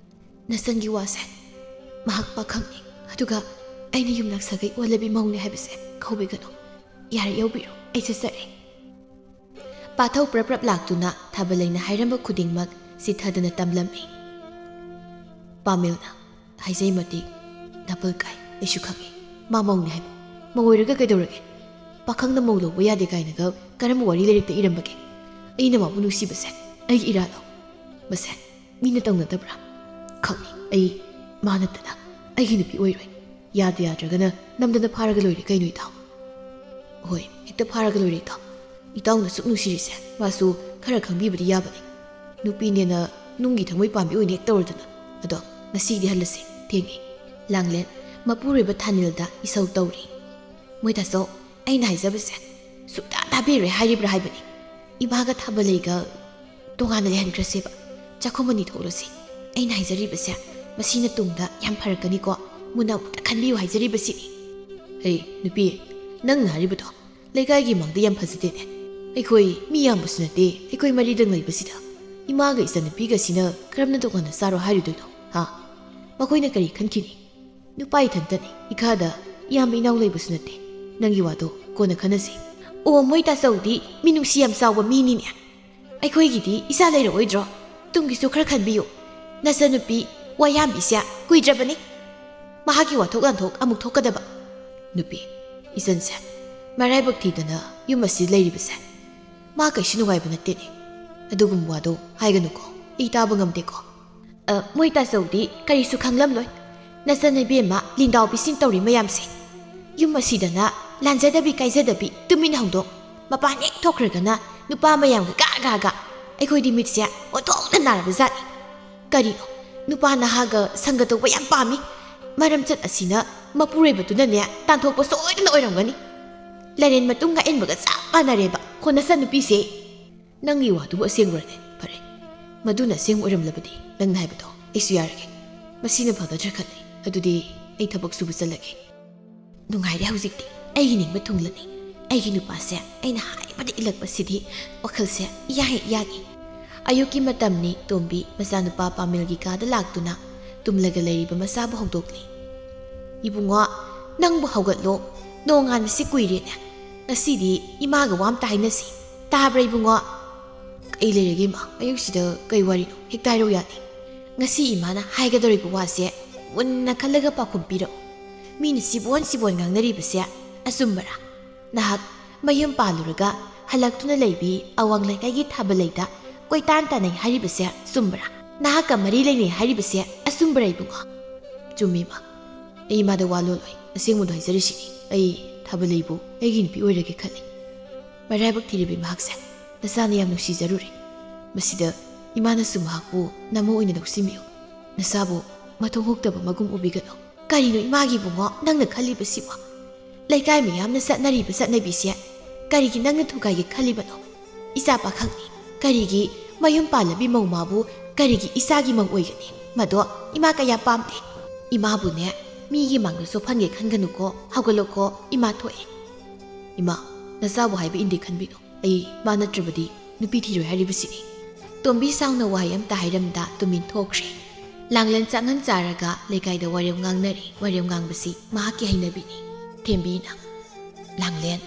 S1: ꯅꯆꯟꯒꯤ ꯋꯥꯁꯦ ꯃꯍꯥꯛ ꯄꯥꯈꯪꯅꯤ. ꯑꯗꯨꯒ ꯑꯩꯅ ꯌꯨꯝꯅꯥꯛ ꯁꯥꯒꯩ ꯑꯣꯜꯂꯕꯤ ꯃꯧꯅꯤ ꯍꯥꯏꯕꯁꯦ ꯀꯧꯕꯤꯒꯅꯨ. ꯌꯥꯔꯦ ꯌꯧꯕꯤꯔꯣ. ꯑꯩ ꯆꯠꯆꯔꯦ. ꯄꯥꯊꯧ ꯄ꯭ꯔꯞ ꯄ꯭ꯔꯞ ꯂꯥꯛꯇꯨꯅ ꯊꯥꯕꯂꯩꯅ ꯍꯥꯏꯔꯝꯕ ꯈꯨꯗꯤꯡꯃꯛ ꯆꯤꯊꯗꯅ ꯇꯝꯂꯝꯃꯤ. ꯄꯥꯃꯦꯜꯅ ꯍꯥꯏꯖꯩ ꯃꯇꯤꯛ ꯅꯥꯄꯜ ꯀꯥꯏ. ꯑꯩꯁꯨ ꯈꯪꯉꯤ ꯃꯥ ꯃꯧꯅꯤ ꯍꯥꯏꯕ. ꯃꯧ ꯑꯣꯏꯔꯒ ꯀꯩꯗꯧꯔꯒꯦ? ꯄꯥꯈꯪꯅ ꯃꯧ ꯂꯧꯕ ꯌꯥꯗꯦ ꯀꯥꯏꯅꯒ ꯀꯔꯝꯕ ꯋꯥꯔꯤ ꯂꯥꯏꯔꯤꯛꯇ ꯏꯔꯝꯕꯒꯦ? ꯑꯩꯅ ꯃꯥꯕꯨ ꯅꯨꯡꯁꯤꯕꯁꯦ ꯑꯩꯒꯤ ꯏꯔꯥꯜꯂꯣ? ꯃꯁꯦ ꯃꯤꯅ ꯇꯧꯅꯗꯕ꯭ꯔꯥ? ꯈꯪꯉꯤ ꯑꯩ ꯃꯥ ꯅꯠꯇꯅ ꯑꯩꯒꯤ ꯅꯨꯄꯤ ꯑꯣꯏꯔꯣꯏ. ꯌꯥꯗ ꯌꯥꯗ꯭ꯔꯒꯅ ꯅꯝꯗꯅ ꯐꯥꯔꯒ ꯂꯣꯏꯔꯦ ꯀꯩꯅꯣ ꯏꯇꯥꯎ. ꯍꯣꯏ ꯍꯦꯛꯇ ꯐꯥꯔꯒ ꯂꯣꯏꯔꯦ ꯏꯇꯥꯎ. ꯏꯇꯥꯎꯅ ꯁꯨꯛ ꯅꯨꯡꯁꯤꯔꯤꯁꯦ ꯃꯥꯁꯨ ꯈꯔ ꯈꯪꯕꯤꯕꯗꯤ ꯌꯥꯕꯅꯤ. ꯅꯨꯄꯤꯅꯦꯅ ꯅꯨꯡꯒꯤ ꯊꯃꯣꯏ ꯄꯥꯝꯕꯤ ꯑꯣꯏꯅ ꯍꯦꯛ ꯇꯧꯔꯗꯅ. ꯑꯗꯣ ꯉꯁꯤꯗꯤ ꯍꯜꯂꯁꯤ. ꯊꯦꯡꯉꯤ. ꯂꯥꯡꯂꯦꯟ ꯃꯄꯨꯔꯣꯏꯕ ꯊꯥꯅꯤꯜꯗ ꯏꯁꯧ ꯇꯧꯔꯤ. ꯃꯣꯏ ꯇꯥꯆꯧ ꯑꯩꯅ ꯍꯥꯏꯖꯕꯁꯦ ꯁꯨꯛꯇꯥ ꯇꯥꯕꯤꯔꯣꯏ ꯍꯥꯏꯔꯤꯕ꯭ꯔꯥ ꯍꯥꯏꯕꯅꯤ. ꯏꯃꯥꯒ ꯊꯥꯕꯂꯩꯒ ꯇꯣꯉꯥꯟꯅ ꯂꯩꯍꯟꯈ꯭ꯔꯁꯦꯕ. ꯆꯥꯛꯈꯨꯝ ꯑꯅꯤ ꯊꯣꯛꯂꯁꯤ. ꯑꯩꯅ ꯍꯥꯏꯖꯔꯤꯕꯁꯦ ꯃꯁꯤꯅ ꯇꯨꯡꯗ ꯌꯥꯝ ꯐꯔꯛꯀꯅꯤꯀꯣ. ꯃꯨꯟꯅ ꯑꯃꯨꯛꯇ ꯈꯟꯕꯤꯌꯨ ꯍꯥꯏꯖꯔꯤꯕꯁꯤꯅꯤ. ꯍꯩ ꯅꯨꯄꯤ ꯅꯪꯅ ꯍꯥꯏꯔꯤꯕꯗꯣ ꯂꯩꯀꯥꯏꯒꯤ ꯃꯥꯡꯗ ꯌꯥꯝ ꯐꯖꯗꯦꯅꯦ. ꯑꯩꯈꯣꯏ ꯃꯤ ꯌꯥꯝꯕꯁꯨ ꯅꯠꯇꯦ. ꯑꯩꯈꯣꯏ ꯃꯔꯤꯗꯪ ꯂꯩꯕꯁꯤꯗ ꯏꯃꯥꯒ ꯏꯆꯟꯅꯨꯄꯤꯒꯁꯤꯅ ꯀꯔꯝꯅ ꯇꯣꯉꯥꯟꯅ ꯆꯥꯔꯣ ꯍꯥꯏꯔꯨꯗꯣꯏꯅꯣ? ꯍꯥ ꯃꯈꯣꯏꯅ ꯀꯔꯤ ꯈꯟꯈꯤꯅꯤ? ꯅꯨꯄꯥ ꯏꯊꯟꯇꯅꯤ. ꯏꯈꯥꯗ ꯏꯌꯥꯝꯕ ꯏꯅꯥꯎ ꯂꯩꯕꯁꯨ ꯅꯠꯇꯦ. ꯅꯪꯒꯤ ꯋꯥꯗꯣ ꯀꯣꯟꯅ ꯈꯟꯅꯁꯤ. ꯑꯣ ꯃꯣꯏ ꯇꯥꯆꯧꯗꯤ ꯃꯤꯅꯨꯡꯁꯤ ꯌꯥꯝ ꯆꯥꯎꯕ ꯃꯤꯅꯤꯅꯦ. ꯑꯩꯈꯣꯏꯒꯤꯗꯤ ꯏꯆꯥ ꯂꯩꯔꯛꯑꯣꯏꯗ꯭ꯔꯣ? ꯇꯨꯡꯒꯤꯁꯨ ꯈꯔ ꯈꯟꯕꯤꯌꯨ. ꯅꯆꯟꯅꯨꯄꯤ ꯋꯥꯌꯥꯝꯕꯤꯁꯦ ꯀꯨꯏꯗ꯭ꯔꯕꯅꯤ ꯃꯍꯥꯛꯀꯤ ꯋꯥꯊꯣꯛ ꯂꯥꯟꯊꯣꯛ ꯑꯃꯨꯛ ꯊꯣꯛꯀꯗꯕ ꯅꯨꯄꯤ ꯏꯆꯟꯁꯦ ꯃꯔꯥꯏꯕꯛ ꯊꯤꯗꯅ ꯌꯨꯝ ꯑꯁꯤ ꯂꯩꯔꯤꯕꯁꯦ ꯃꯥ ꯀꯩꯁꯨ ꯅꯨꯡꯉꯥꯏꯕ ꯅꯠꯇꯦꯅꯦ ꯑꯗꯨꯒꯨꯝꯕ ꯋꯥꯗꯣ ꯍꯥꯏꯒꯅꯨꯀꯣ ꯑꯩ ꯇꯥꯕ ꯉꯝꯗꯦꯀꯣ ꯃꯣꯏ ꯇꯥꯆꯧꯗꯤ ꯀꯔꯤꯁꯨ ꯈꯪꯂꯝꯂꯣꯏ ꯅꯆꯟꯅꯨꯄꯤ ꯂꯤꯡꯗꯥꯎꯕꯤꯁꯤꯡ ꯇꯧꯔꯤ ꯃꯌꯥꯝꯁꯦ ꯌꯨꯝ ꯑꯁꯤꯗꯅ ꯂꯥꯟꯖꯗꯕꯤ ꯀꯥꯏꯖꯗꯕꯤ ꯇꯨꯃꯤꯟꯅ ꯍꯧꯗꯣꯛ ꯃꯄꯥꯟ ꯍꯦꯛ ꯊꯣꯛꯈ꯭ꯔꯒꯅ ꯅꯨꯄꯥ ꯃꯌꯥꯝꯒ ꯒꯥ ꯑꯩꯈꯣꯏꯗꯤ ꯃꯤꯠꯁꯦ ꯑꯣꯟꯊꯣꯛꯅ ꯅꯥꯔꯕꯖꯥꯠꯅꯤ ꯀꯔꯤꯅꯣ ꯅꯨꯄꯥ ꯅꯍꯥꯒ ꯁꯪꯒ ꯇꯧꯕ ꯌꯥꯝ ꯄꯥꯝꯃꯤ ꯃꯔꯝꯆꯠ ꯑꯁꯤꯅ ꯃꯄꯨꯔꯣꯏꯕꯗꯨꯅꯅꯦ ꯇꯥꯟꯊꯣꯛꯄ ꯁꯣꯏꯗꯅ ꯑꯣꯏꯔꯝꯒꯅꯤ ꯂꯩꯔꯦꯟ ꯃꯇꯨꯡ ꯉꯛꯑꯦꯟꯕꯒ ꯆꯞ ꯃꯥꯟꯅꯔꯦꯕ ꯈꯣꯟꯅꯆꯟ ꯅꯨꯄꯤꯁꯦ ꯅꯪꯒꯤ ꯋꯥꯗꯨꯕꯨ ꯑꯁꯦꯡꯕ꯭ꯔꯅꯦ ꯐꯔꯦ ꯃꯗꯨꯅ ꯑꯁꯦꯡꯕ ꯑꯣꯏꯔꯝꯂꯕꯗꯤ ꯅꯪꯅ ꯍꯥꯏꯕꯗꯣ ꯑꯩꯁꯨ ꯌꯥꯔꯒꯦ ꯃꯁꯤꯅ ꯐꯒꯗ꯭ꯔꯥ ꯈꯜꯂꯤ ꯑꯗꯨꯗꯤ ꯑꯩ ꯊꯕꯛ ꯁꯨꯕ ꯆꯠꯂꯒꯦ ꯅꯨꯡꯉꯥꯏꯔꯦ ꯍꯧꯖꯤꯛꯇꯤ ꯑꯩꯒꯤ ꯅꯤꯡꯕ ꯊꯨꯡꯂꯅꯤ ꯑꯩꯒꯤ ꯅꯨꯄꯥꯁꯦ ꯑꯩꯅ ꯍꯥꯏꯕꯗ ꯏꯜꯂꯛꯄꯁꯤꯗꯤ ꯋꯥꯈꯜꯁꯦ ꯏꯌꯥ ꯍꯦꯛ ꯌꯥꯅꯤ ꯑꯌꯨꯛꯀꯤ ꯃꯇꯝꯅꯤ ꯇꯣꯝꯕꯤ ꯃꯆꯥꯅꯨꯄꯥ ꯄꯥꯃꯦꯜꯒꯤ ꯀꯥꯗ ꯂꯥꯛꯇꯨꯅ ꯇꯨꯝꯂꯒ ꯂꯩꯔꯤꯕ ꯃꯆꯥꯕꯨ ꯍꯧꯗꯣꯛꯂꯤ ꯏꯕꯨꯡꯉꯣ ꯅꯪꯕꯨ ꯍꯧꯒꯠꯂꯣ ꯅꯣꯡꯉꯥꯟꯕꯁꯤ ꯀꯨꯏꯔꯦꯅꯦ ꯉꯁꯤꯗꯤ ꯏꯃꯥꯒ ꯋꯥ ꯑꯝꯇ ꯍꯥꯏꯅꯁꯤ ꯇꯥꯕ꯭ꯔꯥ ꯏꯕꯨꯡꯉꯣ ꯀꯩ ꯂꯩꯔꯒꯦ ꯏꯃꯥ ꯑꯌꯨꯛꯁꯤꯗ ꯀꯩ ꯋꯥꯔꯤꯅꯣ ꯍꯦꯛꯇ ꯍꯥꯏꯔꯧ ꯌꯥꯅꯤ ꯉꯁꯤ ꯏꯃꯥꯅ ꯍꯥꯏꯒꯗꯧꯔꯤꯕ ꯋꯥꯁꯦ ꯃꯨꯟꯅ ꯈꯜꯂꯒ ꯄꯥꯎꯈꯨꯝ ꯄꯤꯔꯛꯎ ꯃꯤꯅ ꯁꯤꯕꯣꯟ ꯉꯥꯡꯅꯔꯤꯕꯁꯦ ꯑꯆꯨꯝꯕꯔꯥ ꯅꯍꯥꯛ ꯃꯌꯨꯝ ꯄꯥꯜꯂꯨꯔꯒ ꯍꯜꯂꯛꯇꯨꯅ ꯂꯩꯕꯤ ꯑꯋꯥꯡ ꯂꯩꯀꯥꯏꯒꯤ ꯊꯥꯕꯜꯂꯩꯗ ꯀꯣꯏꯇꯥꯟ ꯇꯥꯟꯅꯩ ꯍꯥꯏꯔꯤꯕꯁꯦ ꯆꯨꯝꯕꯔꯥ ꯅꯍꯥꯛꯀ ꯃꯔꯤ ꯂꯩꯅꯩ ꯍꯥꯏꯔꯤꯕꯁꯦ ꯑꯆꯨꯝꯕꯔꯥ ꯏꯕꯨꯡꯉꯣ ꯆꯨꯝꯃꯤ ꯏꯃꯥ ꯑꯩ ꯏꯃꯥꯗ ꯋꯥ ꯂꯣꯜꯂꯣꯏ ꯑꯁꯦꯡꯕꯗꯣ ꯍꯥꯏꯖꯔꯤꯁꯤꯅꯤ ꯑꯩ ꯊꯥꯕꯜꯂꯩꯕꯨ ꯑꯩꯒꯤ ꯅꯨꯄꯤ ꯑꯣꯏꯔꯒꯦ ꯈꯜꯂꯤ ꯃꯔꯥꯏꯕꯛ ꯊꯤꯔꯤꯕꯤ ꯃꯍꯥꯛꯁꯦ ꯅꯆꯥꯅ ꯌꯥꯝ ꯅꯨꯡꯁꯤꯖꯔꯨꯔꯦ ꯃꯁꯤꯗ ꯏꯃꯥꯅꯁꯨ ꯃꯍꯥꯛꯄꯨ ꯅꯃꯧ ꯑꯣꯏꯅ ꯂꯧꯁꯤꯟꯕꯤꯌꯨ ꯅꯆꯥꯕꯨ ꯃꯊꯣꯡ ꯍꯨꯛꯇꯕ ꯃꯒꯨꯝ ꯎꯕꯤꯒꯅꯨ ꯀꯔꯤꯅꯣ ꯏꯃꯥꯒꯤ ꯏꯕꯨꯡꯉꯣ ꯅꯪꯅ ꯈꯜꯂꯤꯕꯁꯤꯕꯣ ꯂꯩꯀꯥꯏ ꯃꯌꯥꯝꯅ ꯆꯠꯅꯔꯤꯕ ꯆꯠꯅꯕꯤꯁꯦ ꯀꯔꯤꯒꯤ ꯅꯪꯅ ꯊꯨꯒꯥꯏꯒꯦ ꯈꯜꯂꯤꯕꯅꯣ ꯏꯆꯥ ꯄꯥꯈꯪꯅꯤ ꯀꯔꯤꯒꯤ ꯃꯌꯨꯝ ꯄꯥꯜꯂꯕꯤ ꯃꯧꯃꯥꯕꯨ ꯀꯔꯤꯒꯤ ꯏꯆꯥꯒꯤ ꯃꯪ ꯑꯣꯏꯒꯅꯤ ꯃꯗꯣ ꯏꯃꯥ ꯀꯌꯥ ꯄꯥꯝꯗꯦ ꯏꯃꯥꯕꯨꯅꯦ ꯃꯤꯒꯤ ꯃꯥꯡꯗ ꯆꯣꯞꯍꯟꯒꯦ ꯈꯟꯒꯅꯨꯀꯣ ꯍꯧꯒꯠꯂꯣꯀꯣ ꯏꯃꯥ ꯊꯣꯛꯑꯦ ꯏꯃꯥ ꯅꯆꯥꯕꯨ ꯍꯥꯏꯕ ꯏꯟꯗꯦ ꯈꯟꯕꯤꯅꯣ ꯑꯩ ꯃꯥ ꯅꯠꯇ꯭ꯔꯕꯗꯤ ꯅꯨꯄꯤ ꯊꯤꯔꯣꯏ ꯍꯥꯏꯔꯤꯕꯁꯤꯅꯤ ꯇꯣꯝꯕꯤ ꯁꯥꯎꯅ ꯋꯥꯍꯩ ꯑꯃꯇ ꯍꯥꯏꯔꯝꯗ ꯇꯨꯃꯤꯟ ꯊꯣꯛꯈ꯭ꯔꯦ ꯂꯥꯡꯂꯦꯟ ꯆꯥꯛꯍꯟ ꯆꯥꯔꯒ ꯂꯩꯀꯥꯏꯗ ꯋꯥꯔꯦꯝ ꯉꯥꯡꯅꯔꯤ ꯋꯥꯔꯦꯝ ꯉꯥꯡꯕꯁꯤ ꯃꯍꯥꯛꯀꯤ ꯍꯩꯅꯕꯤꯅꯤ ꯊꯦꯝꯕꯤꯅ ꯂꯥꯡꯂꯦꯟ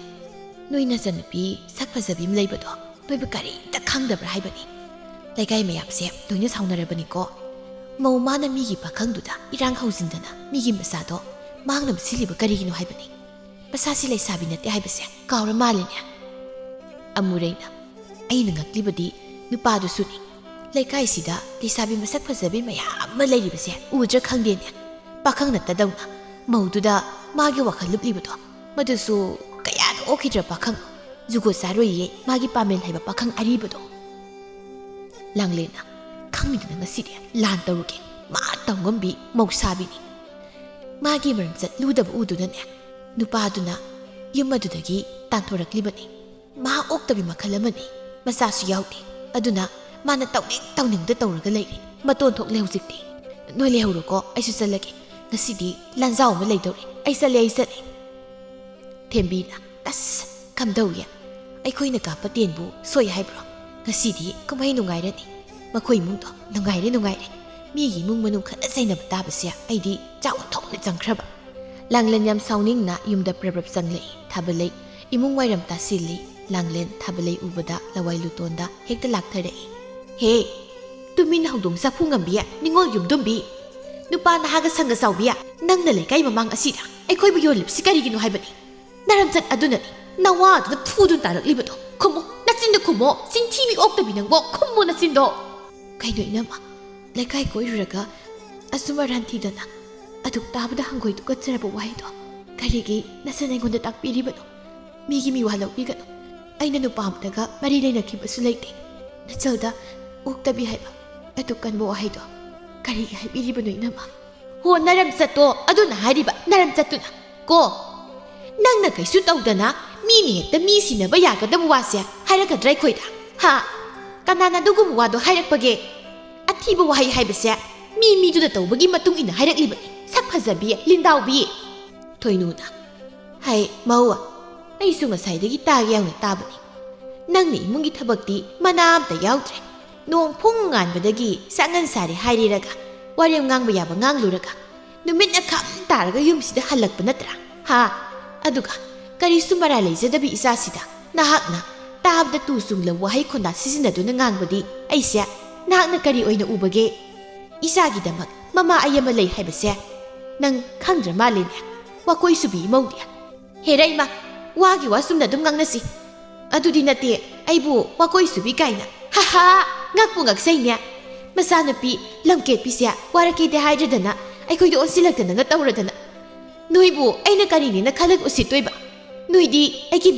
S1: ꯅꯣꯏ ꯅꯆꯟꯅꯨꯄꯤ ꯁꯛ ꯐꯖꯕꯤ ꯑꯃ ꯂꯩꯕꯗꯣ ꯅꯣꯏꯕꯨ ꯀꯔꯤꯝꯇ ꯈꯪꯗꯕ꯭ꯔꯥ ꯍꯥꯏꯕꯅꯤ ꯂꯩꯀꯥꯏ ꯃꯌꯥꯝꯁꯦ ꯂꯣꯏꯅ ꯁꯥꯎꯅꯔꯕꯅꯤꯀꯣ ꯃꯧ ꯃꯥꯅ ꯃꯤꯒꯤ ꯄꯥꯈꯪꯗꯨꯗ ꯏꯔꯥꯡ ꯍꯧꯖꯤꯟꯗꯅ ꯃꯤꯒꯤ ꯃꯆꯥꯗꯣ ꯃꯥꯡꯅꯕ ꯁꯤꯜꯂꯤꯕ ꯀꯔꯤꯒꯤꯅꯣ ꯍꯥꯏꯕꯅꯤ ꯃꯆꯥꯁꯤ ꯂꯩꯁꯥꯕꯤ ꯅꯠꯇꯦ ꯍꯥꯏꯕꯁꯦ ꯀꯥꯎꯔ ꯃꯥꯜꯂꯤꯅꯦ ꯑꯃꯨꯔꯩꯅ ꯑꯩꯅ ꯉꯛꯂꯤꯕꯗꯤ ꯅꯨꯄꯥꯗꯨꯁꯨꯅꯤ ꯂꯩꯀꯥꯏꯁꯤꯗ ꯂꯩꯁꯥꯕꯤ ꯃꯁꯛ ꯐꯖꯕꯤ ꯃꯌꯥꯝ ꯑꯃ ꯂꯩꯔꯤꯕꯁꯦ ꯎꯗ꯭ꯔꯥ ꯈꯪꯗꯦꯅꯦ ꯄꯥꯈꯪ ꯅꯠꯇꯗꯧꯅ ꯃꯧꯗꯨꯗ ꯃꯥꯒꯤ ꯋꯥꯈꯜ ꯂꯨꯞꯂꯤꯕꯗꯣ ꯃꯗꯨꯁꯨ ꯀꯌꯥꯗ ꯑꯣꯛꯈꯤꯗ꯭ꯔ ꯄꯥꯈꯪ ꯖꯨꯒꯣꯠ ꯆꯥꯔꯣꯏꯌꯦ ꯃꯥꯒꯤ ꯄꯥꯃꯦꯜ ꯍꯥꯏꯕ ꯄꯥꯈꯪ ꯑꯔꯤꯕꯗꯣ ꯂꯥꯡꯂꯦꯟꯅ ꯈꯪꯅꯤꯗꯅ ꯉꯁꯤꯗꯤ ꯂꯥꯟ ꯇꯧꯔꯨꯒꯦ ꯃꯥ ꯇꯧꯉꯝꯕꯤ ꯃꯧꯁꯥꯕꯤꯅꯤ ꯃꯥꯒꯤ ꯃꯔꯝ ꯆꯠꯂꯨꯗꯕ ꯎꯗꯨꯅꯅꯦ ꯅꯨꯄꯥꯗꯨꯅ ꯌꯨꯝ ꯑꯗꯨꯗꯒꯤ ꯇꯥꯟꯊꯣꯔꯛꯂꯤꯕꯅꯤ ꯃꯥ ꯑꯣꯛꯇꯕꯤ ꯃꯈꯜ ꯑꯃꯅꯤ ꯃꯆꯥꯁꯨ ꯌꯥꯎꯗꯦ ꯑꯗꯨꯅ ꯃꯥꯅ ꯇꯧꯅꯤꯡꯗ ꯇꯧꯔꯒ ꯂꯩꯔꯤ ꯃꯇꯣꯟ ꯊꯣꯛꯂꯦ ꯍꯧꯖꯤꯛꯇꯤ ꯅꯣꯏ ꯂꯩꯍꯧꯔꯣꯀꯣ ꯑꯩꯁꯨ ꯆꯠꯂꯒꯦ ꯉꯁꯤꯗꯤ ꯂꯥꯟꯖꯥꯎ ꯑꯃ ꯂꯩꯗꯧꯔꯤ ꯑꯩ ꯆꯠꯂꯦ ꯊꯦꯝꯕꯤꯅ ꯑꯁ ꯀꯝꯗꯧꯌꯦ ꯑꯩꯈꯣꯏꯅ ꯀꯥꯞꯄ ꯇꯦꯟꯕꯨ ꯁꯣꯏ ꯍꯥꯏꯕ꯭ꯔꯣ ꯉꯁꯤꯗꯤ ꯀꯨꯝꯍꯩ ꯅꯨꯡꯉꯥꯏꯔꯅꯤ ꯃꯈꯣꯏ ꯏꯃꯨꯡꯗꯣ ꯅꯨꯡꯉꯥꯏꯔꯦ ꯃꯤꯒꯤ ꯏꯃꯨꯡ ꯃꯅꯨꯡ ꯈꯠꯅ ꯆꯩꯅꯕ ꯇꯥꯕꯁꯦ ꯑꯩꯗꯤ ꯆꯥꯎ ꯊꯣꯛꯅ ꯆꯪꯈ꯭ꯔꯕ ꯂꯥꯡꯂꯦꯟ ꯌꯥꯝ ꯁꯥꯎꯅꯤꯡꯅ ꯌꯨꯝꯗ ꯄ꯭ꯔꯕ꯭ꯔꯞ ꯆꯪꯂꯛꯏ ꯊꯥꯕꯜꯂꯩ ꯏꯃꯨꯡ ꯋꯥꯏꯔꯝ ꯇꯥꯁꯤꯜꯂꯤ ꯂꯥꯡꯂꯦꯟ ꯊꯥꯕꯜꯂꯩ ꯎꯕꯗ ꯂꯋꯥꯏ ꯂꯨꯇꯣꯟꯗ ꯍꯦꯛꯇ ꯂꯥꯛꯊꯔꯛꯏ ꯍꯦ ꯇꯨꯃꯤꯟꯅ ꯍꯧꯗꯣꯡ ꯆꯐꯨ ꯉꯝꯕꯤ ꯅꯤꯡꯉꯣꯜ ꯌꯨꯝꯗꯨꯝꯕꯤ ꯅꯨꯄꯥ ꯅꯍꯥꯒ ꯁꯪꯒ ꯆꯥꯎꯕꯤ ꯅꯪꯅ ꯂꯩꯀꯥꯏ ꯃꯃꯥꯡ ꯑꯁꯤꯗ ꯑꯩꯈꯣꯏꯕꯨ ꯌꯣꯜꯂꯤꯕꯁꯤ ꯀꯔꯤꯒꯤꯅꯣ ꯍꯥꯏꯕꯅꯤ ꯅꯔꯝꯆꯠ ꯑꯗꯨꯅꯅꯤ ꯅꯋꯥꯗꯨꯅ ꯐꯨꯗꯨꯅ ꯇꯥꯔꯛꯂꯤꯕꯗꯣ ꯈꯨꯝꯃꯣ ꯅꯆꯤꯟꯗꯣ ꯈꯨꯝꯃꯣ ꯆꯤꯟꯊꯤꯕꯤ ꯑꯣꯛꯇꯕꯤ ꯅꯪꯕꯣ ꯈꯨꯝꯃꯣ ꯅꯆꯤꯟꯗꯣ ꯀꯩꯅꯣ ꯏꯅꯝꯃ ꯂꯩꯀꯥꯏ ꯀꯣꯏꯔꯨꯔꯒ ꯑꯆꯨꯝ ꯑꯔꯥꯟ ꯊꯤꯗꯅ ꯑꯗꯨꯛ ꯇꯥꯕꯗ ꯍꯪꯒꯣꯏ ꯇꯨꯀꯠꯆꯔꯕ ꯋꯥꯍꯩꯗꯣ ꯀꯔꯤꯒꯤ ꯅꯆꯟ ꯑꯩꯉꯣꯟꯗ ꯇꯥꯛꯄꯤꯔꯤꯕꯅꯣ ꯃꯤꯒꯤ ꯃꯤꯋꯥ ꯂꯧꯕꯤꯒꯅꯨ ꯑꯩꯅ ꯅꯨꯄꯥ ꯑꯃꯇꯒ ꯃꯔꯤ ꯂꯩꯅꯈꯤꯕꯁꯨ ꯂꯩꯇꯦ ꯅꯆꯜꯗ ꯑꯣꯛꯇꯕꯤ ꯍꯥꯏꯕ ꯑꯗꯨꯛ ꯀꯟꯕ ꯋꯥꯍꯩꯗꯣ ꯀꯔꯤꯒꯤ ꯍꯥꯏꯕꯤꯔꯤꯕꯅꯣ ꯏꯅꯝꯃ ꯍꯣ ꯅꯔꯝꯆꯠꯇꯣ ꯑꯗꯨꯅ ꯍꯥꯏꯔꯤꯕ ꯅꯔꯝꯆꯠꯇꯨꯅ ꯀꯣ ꯅꯪꯅ ꯀꯩꯁꯨ ꯇꯧꯗꯅ ꯃꯤꯅ ꯍꯦꯛꯇ ꯃꯤ ꯁꯤꯟꯅꯕ ꯌꯥꯒꯗꯕ ꯋꯥꯁꯦ ꯍꯥꯏꯔꯛꯀꯗ꯭ꯔꯥ ꯑꯩꯈꯣꯏꯗ ꯍꯥ ꯀꯅꯥꯅ ꯑꯗꯨꯒꯨꯝꯕ ꯋꯥꯗꯣ ꯍꯥꯏꯔꯛꯄꯒꯦ ꯑꯊꯤꯕ ꯋꯥꯍꯩ ꯍꯥꯏꯕꯁꯦ ꯃꯤꯗꯨꯅ ꯇꯧꯕꯒꯤ ꯃꯇꯨꯡ ꯏꯟꯅ ꯍꯥꯏꯔꯛꯂꯤꯕꯅꯤ ꯁꯛ ꯐꯖꯕꯤ ꯂꯤꯟꯗꯥꯎꯕꯤ ꯊꯣꯏꯅꯨꯅ ꯍꯥꯏ ꯃꯧ ꯑꯩꯁꯨ ꯉꯁꯥꯏꯗꯒꯤ ꯇꯥꯒꯦ ꯌꯥꯎꯅ ꯇꯥꯕꯅꯤ ꯅꯪꯅ ꯏꯃꯨꯡꯒꯤ ꯊꯕꯛꯇꯤ ꯃꯅꯥ ꯑꯝꯇ ꯌꯥꯎꯗ꯭ꯔꯦ ꯅꯣꯡ ꯐꯨꯡ ꯉꯥꯟꯕꯗꯒꯤ ꯆꯥꯡꯉꯟ ꯁꯥꯔꯦ ꯍꯥꯏꯔꯤꯔꯒ ꯋꯥꯔꯦꯝ ꯉꯥꯡꯕ ꯌꯥꯕ ꯉꯥꯡꯂꯨꯔꯒ ꯅꯨꯃꯤꯠꯅ ꯈꯝ ꯇꯥꯔꯒ ꯌꯨꯝꯁꯤꯗ ꯍꯜꯂꯛꯄ ꯅꯠꯇ꯭ꯔꯥ ꯍꯥ ꯑꯗꯨꯒ ꯀꯔꯤꯁꯨ ꯃꯔꯥ ꯂꯩꯖꯗꯕꯤ ꯏꯆꯥꯁꯤꯗ ꯅꯍꯥꯛꯅ ꯇꯥꯕꯗ ꯇꯨ ꯆꯨꯡꯂꯕ ꯋꯥꯍꯩ ꯈꯣꯟꯗꯥ ꯁꯤꯖꯤꯟꯅꯗꯨꯅ ꯉꯥꯡꯕꯗꯤ ꯑꯩꯁꯦ ꯅꯍꯥꯛꯅ ꯀꯔꯤ ꯑꯣꯏꯅ ꯎꯕꯒꯦ ꯏꯆꯥꯒꯤꯗꯃꯛ ꯃꯃꯥ ꯑꯩ ꯑꯃ ꯂꯩ ꯍꯥꯏꯕꯁꯦ ꯅꯪ ꯈꯪꯗ꯭ꯔ ꯃꯥꯜꯂꯦꯅꯦ ꯋꯥꯀꯣꯏ ꯁꯨꯕꯤ ꯏꯃꯧꯗꯤ ꯍꯦꯔ ꯏꯃꯥ ꯋꯥꯒꯤ ꯋꯥ ꯁꯨꯝꯅ ꯑꯗꯨꯝ ꯉꯥꯡꯅꯁꯤ ꯑꯗꯨꯗꯤ ꯅꯠꯇꯦ ꯑꯩꯕꯨ ꯋꯥꯀꯣꯏ ꯁꯨꯕꯤ ꯀꯥꯏꯅ ꯍꯥ ꯉꯛꯄꯨ ꯉꯛꯆꯩꯅꯦ ꯃꯆꯥꯅꯨꯄꯤ ꯂꯝꯀꯦꯠꯄꯤꯁꯦ ꯋꯥꯔꯛꯀꯦꯗꯦ ꯍꯥꯏꯗ꯭ꯔꯗꯅ ꯑꯩꯈꯣꯏꯗ ꯑꯣꯟꯁꯤꯜꯂꯛꯇꯅꯒ ꯇꯧꯔꯗꯅ ꯅꯣꯏꯕꯨ ꯑꯩꯅ ꯀꯔꯤꯅꯦꯅ ꯈꯜꯂꯒ ꯎꯁꯤꯠꯇꯣꯏꯕ ꯅꯣꯏꯗꯤ ꯑꯩꯒꯤ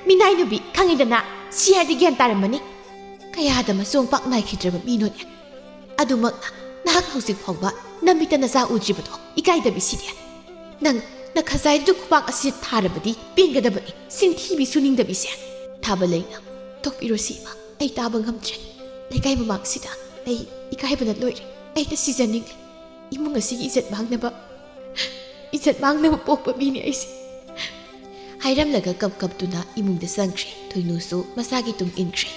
S1: ꯃꯤꯅꯥꯏ ꯅꯨꯕꯤ ꯈꯪꯉꯤꯗꯅ ꯁꯤ ꯍꯥꯏꯗꯤ ꯒ꯭ꯌꯥꯟ ꯇꯥꯔꯝꯃꯅꯤ ꯀꯌꯥꯗ ꯃꯆꯣꯡ ꯄꯥꯛ ꯅꯥꯏꯈꯤꯗ꯭ꯔꯕ ꯃꯤꯅꯣꯅꯦ ꯑꯗꯨꯃꯛꯅ ꯅꯍꯥꯛ ꯍꯧꯖꯤꯛ ꯐꯥꯎꯕ ꯅꯃꯤꯠꯇ ꯅꯆꯥ ꯎꯗ꯭ꯔꯤꯕꯗꯣ ꯏꯀꯥꯏꯗꯕꯤꯁꯤꯗꯤ ꯅꯪ ꯈꯖꯥꯏꯗꯨ ꯈꯨꯄꯥꯛ ꯑꯁꯤ ꯊꯥꯔꯕꯗꯤ ꯄꯦꯟꯒꯗꯕꯅꯤ ꯁꯤꯡꯊꯤꯕꯤ ꯁꯨꯅꯤꯡꯗꯕꯤꯁꯦ ꯊꯥꯕ ꯂꯩꯅ ꯇꯣꯛꯄꯤꯔꯣ ꯁꯤꯃ ꯑꯩ ꯇꯥꯕ ꯉꯝꯗ꯭ꯔꯦ ꯂꯩꯀꯥꯏ ꯃꯃꯥꯡꯁꯤꯗ ꯑꯩ ꯏꯀꯥꯏꯕꯅ ꯂꯣꯏꯔꯦ ꯑꯩꯗ ꯁꯤꯖꯅꯤꯡꯂꯦ ꯏꯃꯨꯡ ꯑꯁꯤꯒꯤ ꯏꯖꯠ ꯃꯥꯡꯅꯕ ꯄꯣꯛꯄ ꯃꯤꯅꯤ ꯑꯩꯁꯦ ꯍꯥꯏꯔꯝꯂꯒ ꯀꯞꯇꯨꯅ ꯏꯃꯨꯡꯗ ꯆꯪꯈ꯭ꯔꯦ ꯊꯣꯏꯅꯨꯁꯨ ꯃꯁꯥꯒꯤ ꯇꯨꯡ ꯏꯟꯈ꯭ꯔꯦ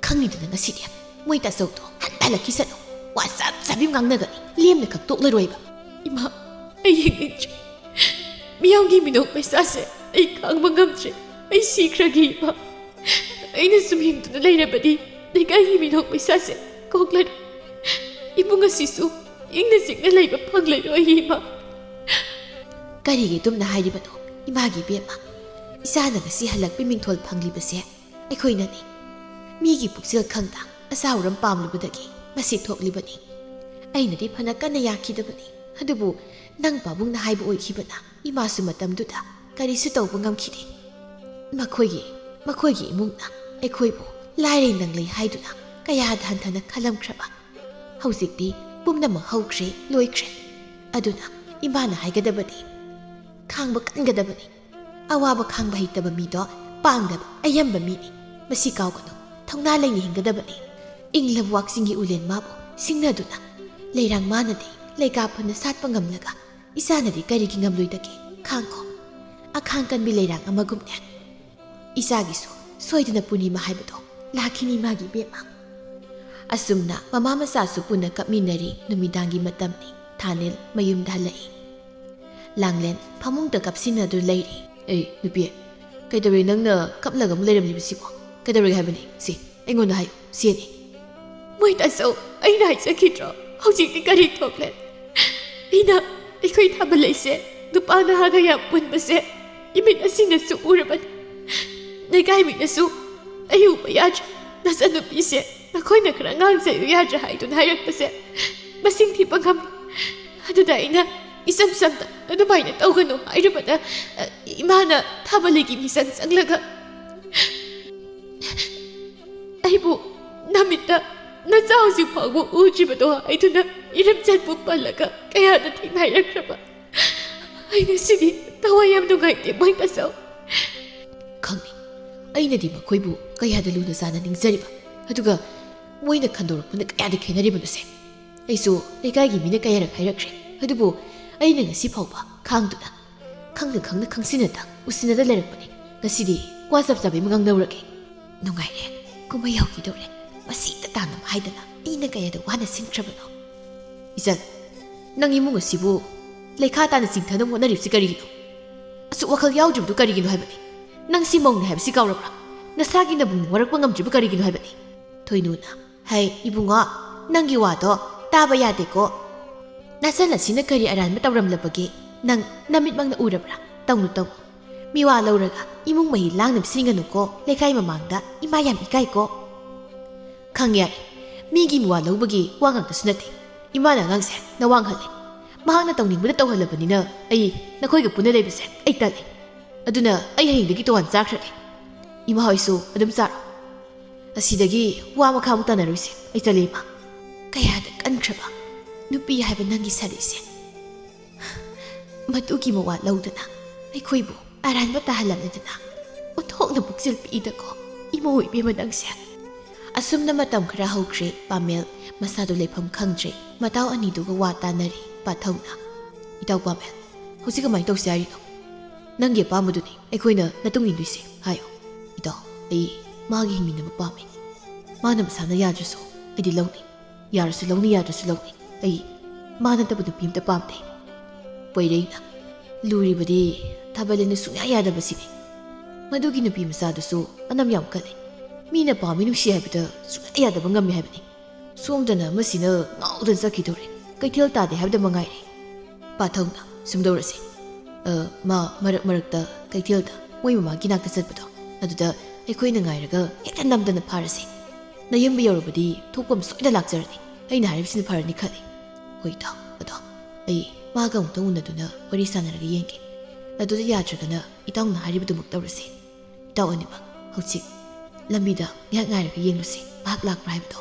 S1: ꯈꯪꯅꯤꯗꯅ ꯉꯁꯤꯗꯤ ꯃꯣꯏ ꯇꯥꯆꯧꯗꯣ ꯍꯜꯂꯛꯈꯤꯁꯅꯨ ꯋꯥ ꯆꯥꯕꯤ ꯉꯥꯡꯅꯒꯅꯤ ꯂꯦꯝꯅ ꯈꯛ ꯇꯣꯛꯂꯔꯣꯏꯕ ꯏꯃꯥ ꯑꯩ ꯌꯦꯡꯅꯤꯡꯗ꯭ꯔꯦ ꯃꯤꯌꯥꯝꯒꯤ ꯃꯤꯅꯣꯛ ꯃꯩꯁꯥꯁꯦ ꯑꯩ ꯈꯥꯡꯕ ꯉꯝꯗ꯭ꯔꯦ ꯑꯩ ꯁꯤꯈ꯭ꯔꯒꯦ ꯏꯃꯥ ꯑꯩꯅ ꯁꯨꯝ ꯍꯤꯡꯗꯨꯅ ꯂꯩꯔꯕꯗꯤ ꯂꯩꯀꯥꯏꯒꯤ ꯃꯤꯅꯣꯛ ꯃꯩꯁꯥꯁꯦ ꯀꯣꯛꯂꯔꯤ ꯏꯃꯨꯡ ꯑꯁꯤꯁꯨ ꯏꯪꯅ ꯆꯤꯛꯅ ꯂꯩꯕ ꯐꯪꯂꯔꯣꯏ ꯏꯃꯥ ꯀꯔꯤꯒꯤ ꯑꯗꯨꯝꯅ ꯍꯥꯏꯔꯤꯕꯅꯣ ꯏꯃꯥꯒꯤ ꯕꯦꯝꯃ ꯏꯆꯥꯅ ꯉꯁꯤ ꯍꯜꯂꯛꯄ ꯃꯤꯡꯊꯣꯜ ꯐꯪꯂꯤꯕꯁꯦ ꯑꯩꯈꯣꯏꯅꯅꯤ ꯃꯤꯒꯤ ꯄꯨꯛꯆꯦꯜ ꯈꯪꯗ ꯑꯆꯥꯎꯔꯝ ꯄꯥꯝꯂꯨꯕꯗꯒꯤ ꯃꯁꯤ ꯊꯣꯛꯂꯤꯕꯅꯤ ꯑꯩꯅꯗꯤ ꯐꯅ ꯀꯟꯅ ꯌꯥꯈꯤꯗꯕꯅꯤ ꯑꯗꯨꯕꯨ ꯅꯪ ꯄꯥꯕꯨꯡꯅ ꯍꯥꯏꯕ ꯑꯣꯏꯈꯤꯕꯅ ꯏꯃꯥꯁꯨ ꯃꯇꯝꯗꯨꯗ ꯀꯔꯤꯁꯨ ꯇꯧꯕ ꯉꯝꯈꯤꯗꯦ ꯃꯈꯣꯏꯒꯤ ꯏꯃꯨꯡꯅ ꯑꯩꯈꯣꯏꯕꯨ ꯂꯥꯏꯔꯩ ꯅꯪꯂꯩ ꯍꯥꯏꯗꯨꯅ ꯀꯌꯥꯗ ꯍꯟꯊꯅ ꯈꯜꯂꯝꯈ꯭ꯔꯕ ꯍꯧꯖꯤꯛꯇꯤ ꯄꯨꯝꯅꯃꯛ ꯍꯧꯈ꯭ꯔꯦ ꯂꯣꯏꯈ꯭ꯔꯦ ꯑꯗꯨꯅ ꯏꯃꯥꯅ ꯍꯥꯏꯒꯗꯕꯗꯤ ꯈꯥꯡꯕ ꯀꯟꯒꯗꯕꯅꯤ ꯑꯋꯥꯕ ꯈꯥꯡꯕ ꯍꯩꯇꯕ ꯃꯤꯗꯣ ꯄꯥꯡꯗꯕ ꯑꯌꯥꯝꯕ ꯃꯤꯅꯤ ꯃꯁꯤ ꯀꯥꯎꯒꯅꯨ ꯊꯧꯅꯥ ꯂꯩꯅ ꯍꯤꯡꯒꯗꯕꯅꯤ ꯏꯪꯂꯕ ꯋꯥꯛꯆꯤꯡꯒꯤ ꯎꯂꯦꯟ ꯃꯥꯕꯨ ꯁꯤꯡꯅꯗꯨꯅ ꯂꯩꯔꯥꯡ ꯃꯥꯅꯗꯤ ꯂꯩꯀꯥ ꯐꯅ ꯁꯥꯠꯄ ꯉꯝꯂꯒ ꯏꯆꯥꯅꯗꯤ ꯀꯔꯤꯒꯤ ꯉꯝꯂꯣꯏꯗꯒꯦ ꯈꯥꯡꯈꯣ ꯑꯈꯥꯡ ꯀꯟꯕꯤ ꯂꯩꯔꯥꯡ ꯑꯃꯒꯨꯝꯅꯦ ꯏꯆꯥꯒꯤꯁꯨ ꯁꯣꯏꯗꯅ ꯄꯨꯔꯅꯤꯃꯥ ꯍꯥꯏꯕꯗꯣ ꯂꯥꯛꯈꯤꯅꯤ ꯃꯥꯒꯤ ꯕꯦꯝꯃ ꯑꯁꯨꯝꯅ ꯃꯃꯥ ꯃꯆꯥꯁꯨ ꯄꯨꯟꯅ ꯀꯞꯃꯤꯟꯅꯔꯤ ꯅꯨꯃꯤꯗꯥꯡꯒꯤ ꯃꯇꯝꯅꯤ ꯊꯥꯅꯤꯜ ꯃꯌꯨꯝꯗ ꯍꯜꯂꯛꯏ ꯂꯥꯡꯂꯦꯟ ꯐꯃꯨꯡꯗ ꯀꯞꯁꯤꯟꯅꯗꯨ ꯂꯩꯔꯤ ꯑꯩ ꯅꯨꯄꯤ ꯀꯩꯗꯧꯔꯦ ꯅꯪꯅ ꯀꯞꯂꯒ ꯑꯃꯨꯛ ꯂꯩꯔꯝꯂꯤꯕꯁꯤꯕꯣ ꯀꯩꯗꯧꯔꯦ ꯍꯥꯏꯕꯅꯤ ꯁꯤ ꯑꯩꯉꯣꯟꯗ ꯍꯥꯏꯌꯨ ꯁꯤꯅꯤ ꯃꯣꯏ ꯇꯥꯆꯧ ꯑꯩꯅ ꯍꯥꯏꯖꯈꯤꯗ꯭ꯔꯣ ꯍꯧꯖꯤꯛꯇꯤ ꯀꯔꯤ ꯊꯣꯛꯂꯦ ꯑꯩꯈꯣꯏ ꯊꯥꯕꯜꯂꯩꯁꯦ ꯅꯨꯄꯥ ꯅꯍꯥꯒ ꯌꯥꯝ ꯄꯨꯟꯕꯁꯦ ꯏꯃꯤꯠ ꯑꯁꯤꯅꯁꯨ ꯎꯔꯕꯅꯤ ꯂꯩꯀꯥꯏ ꯃꯤꯅꯁꯨ ꯑꯩ ꯎꯕ ꯌꯥꯗ꯭ꯔꯦ ꯅꯆꯥꯅꯨꯄꯤꯁꯦ ꯅꯈꯣꯏꯅ ꯈꯔ ꯉꯥꯡꯖꯌꯨ ꯌꯥꯗ꯭ꯔꯥ ꯍꯥꯏꯗꯨꯅ ꯍꯥꯏꯔꯛꯄꯁꯦ ꯃꯁꯤꯡ ꯊꯤꯕ ꯉꯝꯃꯤ ꯑꯗꯨꯗ ꯑꯩꯅ ꯏꯆꯝ ꯆꯝꯅ ꯑꯗꯨꯃꯥꯏꯅ ꯇꯧꯒꯅꯨ ꯍꯥꯏꯔꯨꯕꯗ ꯏꯃꯥꯅ ꯊꯥꯕꯜꯂꯩꯒꯤ ꯃꯤꯆꯪ ꯆꯪꯂꯒ ꯑꯩꯕꯨ ꯅꯃꯤꯠꯇ ꯅꯆꯥ ꯍꯧꯖꯤꯛ ꯐꯥꯎꯕ ꯎꯗ꯭ꯔꯤꯕꯗꯣ ꯍꯥꯏꯗꯨꯅ ꯏꯔꯝꯆꯠꯄꯨ ꯄꯜꯂꯒ ꯀꯌꯥꯗ ꯊꯦꯡꯅꯔꯛꯈ꯭ꯔꯕ ꯑꯩꯅ ꯁꯤꯗꯤ ꯊꯋꯥꯏ ꯌꯥꯝ ꯅꯨꯡꯉꯥꯏꯇꯦ ꯃꯣꯏ ꯇꯥꯆꯧ ꯈꯪꯉꯤ ꯑꯩꯅꯗꯤ ꯃꯈꯣꯏꯕꯨ ꯀꯌꯥꯗ ꯂꯨꯅ ꯆꯥꯅ ꯅꯤꯡꯖꯔꯤꯕ ꯑꯗꯨꯒ ꯃꯣꯏꯅ ꯈꯟꯗꯣꯔꯛꯄꯅ ꯀꯌꯥꯗ ꯈꯦꯟꯅꯔꯤꯕꯅꯣꯁꯦ ꯑꯩꯁꯨ ꯂꯩꯀꯥꯏꯒꯤ ꯃꯤꯅ ꯀꯌꯥꯔꯛ ꯍꯥꯏꯔꯛꯈ꯭ರೆ ꯑꯗꯨꯕꯨ ꯑꯩꯅ ꯉꯁꯤ ꯐꯥꯎꯕ ꯈꯥꯡꯗꯨꯅ ꯈꯪꯅ ꯈꯪꯁꯤꯟꯅꯗ ꯎꯁꯤꯟꯅꯗ ꯂꯩꯔꯛꯄꯅꯤ ꯉꯁꯤꯗꯤ ꯋꯥ ꯆꯞ ꯆꯥꯕꯤ ꯑꯃ ꯉꯥꯡꯅꯧꯔꯒꯦ ꯅꯨꯡꯉꯥꯏꯔꯦ ꯀꯨꯝꯍꯩ ꯍꯧꯈꯤꯗꯧꯔꯦ ꯃꯁꯤꯗ ꯇꯥꯟꯅꯕ ꯍꯥꯏꯗꯅ ꯑꯩꯅ ꯀꯌꯥꯗ ꯋꯥꯅ ꯁꯤꯟꯈ꯭ꯔꯕꯅꯣ ꯏꯆꯟ ꯅꯪ ꯏꯃꯨꯡ ꯑꯁꯤꯕꯨ ꯂꯩꯈꯥ ꯇꯥꯅ ꯆꯤꯡꯊꯅꯕ ꯍꯣꯠꯅꯔꯤꯕꯁꯤ ꯀꯔꯤꯒꯤꯅꯣ ꯑꯁꯨꯛ ꯋꯥꯈꯜ ꯌꯥꯎꯗ꯭ꯔꯤꯕꯗꯨ ꯀꯔꯤꯒꯤꯅꯣ ꯍꯥꯏꯕꯅꯤ ꯅꯪ ꯁꯤ ꯃꯧꯅꯤ ꯍꯥꯏꯕꯁꯤ ꯀꯥꯎꯔꯕ꯭ꯔꯥ ꯅꯁꯥꯒꯤ ꯅꯕꯨꯡ ꯋꯥꯔꯛꯄ ꯉꯝꯗ꯭ꯔꯤꯕ ꯀꯔꯤꯒꯤꯅꯣ ꯍꯥꯏꯕꯅꯤ ꯊꯣꯏꯅꯨꯅ ꯍꯩ ꯏꯕꯨꯡꯉꯣ ꯅꯪꯒꯤ ꯋꯥꯗꯣ ꯇꯥꯕ ꯌꯥꯗꯦꯀꯣ ꯅꯆꯟ ꯑꯁꯤꯅ ꯀꯔꯤ ꯑꯔꯥꯟꯕ ꯇꯧꯔꯝꯂꯕꯒꯦ ꯅꯪ ꯅꯃꯤꯠꯃꯛꯅ ꯎꯔꯕ꯭ꯔꯥ ꯇꯧꯅꯨ ꯃꯤꯋꯥ ꯂꯧꯔꯒ ꯏꯃꯨꯡ ꯃꯍꯤ ꯂꯥꯡꯅꯕ ꯁꯤꯟꯒꯅꯨꯀꯣ ꯂꯩꯀꯥꯏ ꯃꯃꯥꯡꯗ ꯏꯃꯥ ꯌꯥꯝ ꯏꯀꯥꯏꯀꯣ ꯈꯪ ꯌꯥꯏ ꯃꯤꯒꯤ ꯃꯤꯋꯥ ꯂꯧꯕꯒꯤ ꯋꯥ ꯉꯥꯛꯇꯁꯨ ꯅꯠꯇꯦ ꯏꯃꯥꯅ ꯑꯉꯥꯡꯁꯦ ꯅꯋꯥꯡꯍꯜꯂꯦ ꯃꯍꯥꯛꯅ ꯇꯧꯅꯤꯡꯕꯗ ꯇꯧꯍꯜꯂꯕꯅꯤꯅ ꯑꯩ ꯅꯈꯣꯏꯒ ꯄꯨꯟꯅ ꯂꯩꯕꯁꯦ ꯑꯩ ꯇꯜꯂꯦ ꯑꯗꯨꯅ ꯑꯩ ꯍꯌꯦꯡꯗꯒꯤ ꯇꯣꯉꯥꯟ ꯆꯥꯈ꯭ꯔꯒꯦ ꯏꯃꯥ ꯍꯣꯏꯁꯨ ꯑꯗꯨꯝ ꯆꯥꯔꯣ ꯑꯁꯤꯗꯒꯤ ꯋꯥ ꯃꯈꯥꯃꯨꯛ ꯇꯥꯟꯅꯔꯣꯏꯁꯦ ꯑꯩ ꯆꯠꯂꯦ ꯏꯃꯥ ꯀꯌꯥꯗ ꯀꯟꯈ꯭ꯔꯕ ꯅꯨꯄꯤ ꯍꯥꯏꯕ ꯅꯪꯒꯤ ꯁꯥꯔꯤꯁꯦ ꯃꯗꯨꯒꯤ ꯃꯋꯥ ꯂꯧꯗꯅ ꯑꯩꯈꯣꯏꯕꯨ ꯑꯔꯥꯟꯕ ꯇꯥꯍꯜꯂꯝꯂꯗꯅ ꯑꯣꯟꯊꯣꯛꯅ ꯄꯨꯛꯆꯦꯜ ꯄꯤꯛꯏꯗꯀꯣ ꯏꯃꯧ ꯏꯕꯦꯝꯃ ꯅꯪꯁꯦ ꯑꯁꯨꯝꯅ ꯃꯇꯝ ꯈꯔ ꯍꯧꯈ꯭ꯔꯦ ꯄꯥꯃꯦꯜ ꯃꯁꯥꯗꯨ ꯂꯩꯐꯝ ꯈꯪꯗ꯭ꯔꯦ ꯃꯇꯥꯎ ꯑꯅꯤꯗꯨꯒ ꯋꯥ ꯇꯥꯟꯅꯔꯤ ꯄꯥꯊꯧꯅ ꯏꯇꯥꯎ ꯄꯥꯃꯦꯜ ꯍꯧꯖꯤꯛ ꯀꯃꯥꯏꯅ ꯇꯧꯁꯤ ꯍꯥꯏꯔꯤꯅꯣ ꯅꯪꯒꯤ ꯑꯄꯥꯝꯕꯗꯨꯅꯤ ꯑꯩꯈꯣꯏꯅ ꯃꯇꯨꯡ ꯏꯟꯗꯣꯏꯁꯦ ꯍꯥꯏꯌꯣ ꯏꯇꯥꯎ ꯑꯩ ꯃꯥꯒꯤ ꯍꯤꯡꯃꯤꯟꯅꯕ ꯄꯥꯝꯃꯤ ꯃꯥꯅ ꯃꯁꯥꯅ ꯌꯥꯗ꯭ꯔꯁꯨ ꯑꯩꯗꯤ ꯂꯧꯅꯤ ꯌꯥꯔꯁꯨ ꯂꯧꯅꯤ ꯌꯥꯗ꯭ꯔꯁꯨ ꯂꯧꯅꯤ ꯑꯩ ꯃꯥ ꯅꯠꯇꯕ ꯅꯨꯄꯤ ꯑꯃꯇ ꯄꯥꯝꯗꯦ ꯄꯣꯏꯔꯩꯅ ꯂꯨꯔꯤꯕꯗꯤ ꯊꯥꯕꯜꯂꯩꯅ ꯁꯨꯡꯌꯥ ꯌꯥꯗꯕꯁꯤꯅꯤ ꯃꯗꯨꯒꯤ ꯅꯨꯄꯤ ꯃꯆꯥꯗꯨꯁꯨ ꯑꯅꯝ ꯌꯥꯝ ꯀꯜꯂꯤ ꯃꯤꯅ ꯄꯥꯝꯃꯤ ꯅꯨꯡꯁꯤ ꯍꯥꯏꯕꯗ ꯁꯨꯡꯌꯥ ꯌꯥꯗꯕ ꯉꯝꯃꯤ ꯍꯥꯏꯕꯅꯤ ꯁꯣꯝꯗꯅ ꯑꯃꯁꯤꯅ ꯉꯥꯎꯗꯅ ꯆꯠꯈꯤꯗꯧꯔꯦ ꯀꯩꯊꯦꯜ ꯇꯥꯗꯦ ꯍꯥꯏꯕꯗ ꯃꯉꯥꯏꯔꯦ ꯄꯥꯊꯧꯅ ꯁꯨꯝꯗꯧꯔꯁꯤ ꯃꯥ ꯃꯔꯛꯇ ꯀꯩꯊꯦꯜꯗ ꯃꯣꯏ ꯃꯃꯥꯒꯤ ꯅꯥꯛꯇ ꯆꯠꯄꯗꯣ ꯑꯗꯨꯗ ꯑꯩꯈꯣꯏꯅ ꯉꯥꯏꯔꯒ ꯍꯦꯛꯇ ꯅꯝꯗꯅ ꯐꯥꯔꯁꯤ ꯅꯌꯨꯝꯕ ꯌꯧꯔꯕꯗꯤ ꯊꯣꯛꯄꯝ ꯁꯣꯏꯗ ꯂꯥꯛꯆꯔꯅꯤ ꯑꯩꯅ ꯍꯥꯏꯔꯤꯕꯁꯤꯅ ꯐꯔꯅꯤ ꯈꯜꯂꯤ ꯍꯣꯏ ꯏꯇꯥꯎ ꯑꯗꯣ ꯑꯩ ꯃꯥꯒ ꯑꯃꯨꯛꯇꯪ ꯎꯅꯗꯨꯅ ꯋꯥꯔꯤ ꯁꯥꯟꯅꯔꯒ ꯌꯦꯡꯒꯦ ꯑꯗꯨꯗ ꯌꯥꯗ꯭ꯔꯒꯅ ꯏꯇꯥꯎꯅ ꯍꯥꯏꯔꯤꯕꯗꯨꯃꯛ ꯇꯧꯔꯁꯤ ꯏꯇꯥꯎ ꯑꯅꯤꯃꯛ ꯍꯧꯖꯤꯛ ꯂꯝꯕꯤꯗ ꯉꯥꯏꯍꯥꯛ ꯉꯥꯏꯔꯒ ꯌꯦꯡꯂꯨꯁꯤ ꯃꯍꯥꯛ ꯂꯥꯛꯄ꯭ꯔꯥ ꯍꯥꯏꯕꯗꯣ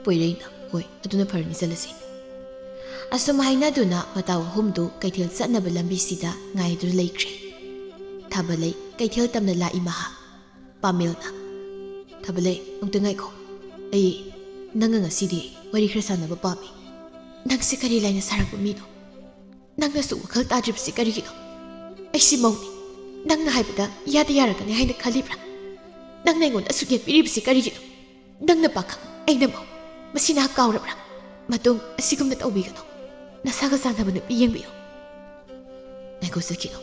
S1: ꯄꯣꯏꯔꯩꯅ ꯍꯣꯏ ꯑꯗꯨꯅ ꯐꯔꯅꯤ ꯆꯠꯂꯁꯤ ꯑꯁꯨꯝ ꯍꯥꯏꯅꯗꯨꯅ ꯃꯇꯥꯎ ꯑꯍꯨꯝꯗꯨ ꯀꯩꯊꯦꯜ ꯆꯠꯅꯕ ꯂꯝꯕꯤꯁꯤꯗ ꯉꯥꯏꯗꯨꯅ ꯂꯩꯈ꯭ꯔꯦ ꯊꯥꯕꯂꯩ ꯀꯩꯊꯦꯜ ꯇꯝꯅ ꯂꯥꯛꯏ ꯃꯍꯥꯛ ꯄꯥꯃꯦꯜꯅ ꯊꯥꯕꯂꯩ ꯑꯃꯨꯛꯇ ꯉꯥꯏꯈꯣ ꯑꯩ ꯅꯪꯒ ꯉꯁꯤꯗꯤ ꯋꯥꯔꯤ ꯈꯔ ꯁꯥꯟꯅꯕ ꯄꯥꯝꯃꯤ ꯅꯪꯁꯦ ꯀꯔꯤ ꯂꯥꯏꯅ ꯁꯥꯔꯛꯄ ꯃꯤꯅꯣ ꯅꯪꯅꯁꯨ ꯋꯥꯈꯜ ꯇꯥꯗ꯭ꯔꯤꯕꯁꯤ ꯀꯔꯤꯒꯤꯅꯣ ꯑꯩꯁꯤ ꯃꯧꯅꯤ ꯅꯪꯅ ꯍꯥꯏꯕꯗ ꯌꯥꯗ ꯌꯥꯔꯒꯅꯤ ꯍꯥꯏꯅ ꯈꯜꯂꯤꯕ꯭ꯔꯥ ꯅꯪꯅ ꯑꯩꯉꯣꯟꯗ ꯑꯁꯨꯛ ꯌꯦꯠꯄꯤꯔꯤꯕꯁꯤ ꯀꯔꯤꯒꯤꯅꯣ ꯅꯪꯅ ꯄꯥꯈꯪ ꯑꯩꯅ ꯃꯧ ꯃꯁꯤ ꯅꯍꯥꯛ ꯀꯥꯎꯔꯕ꯭ꯔꯥ ꯃꯇꯨꯡ ꯑꯁꯤꯒꯨꯝꯅ ꯇꯧꯕꯤꯒꯅꯨ ꯅꯁꯥꯒ ꯆꯥꯟꯅꯕ ꯅꯨꯄꯤ ꯌꯦꯡꯕꯤꯌꯨ ꯉꯥꯏꯈꯣ ꯆꯠꯈꯤꯅꯣ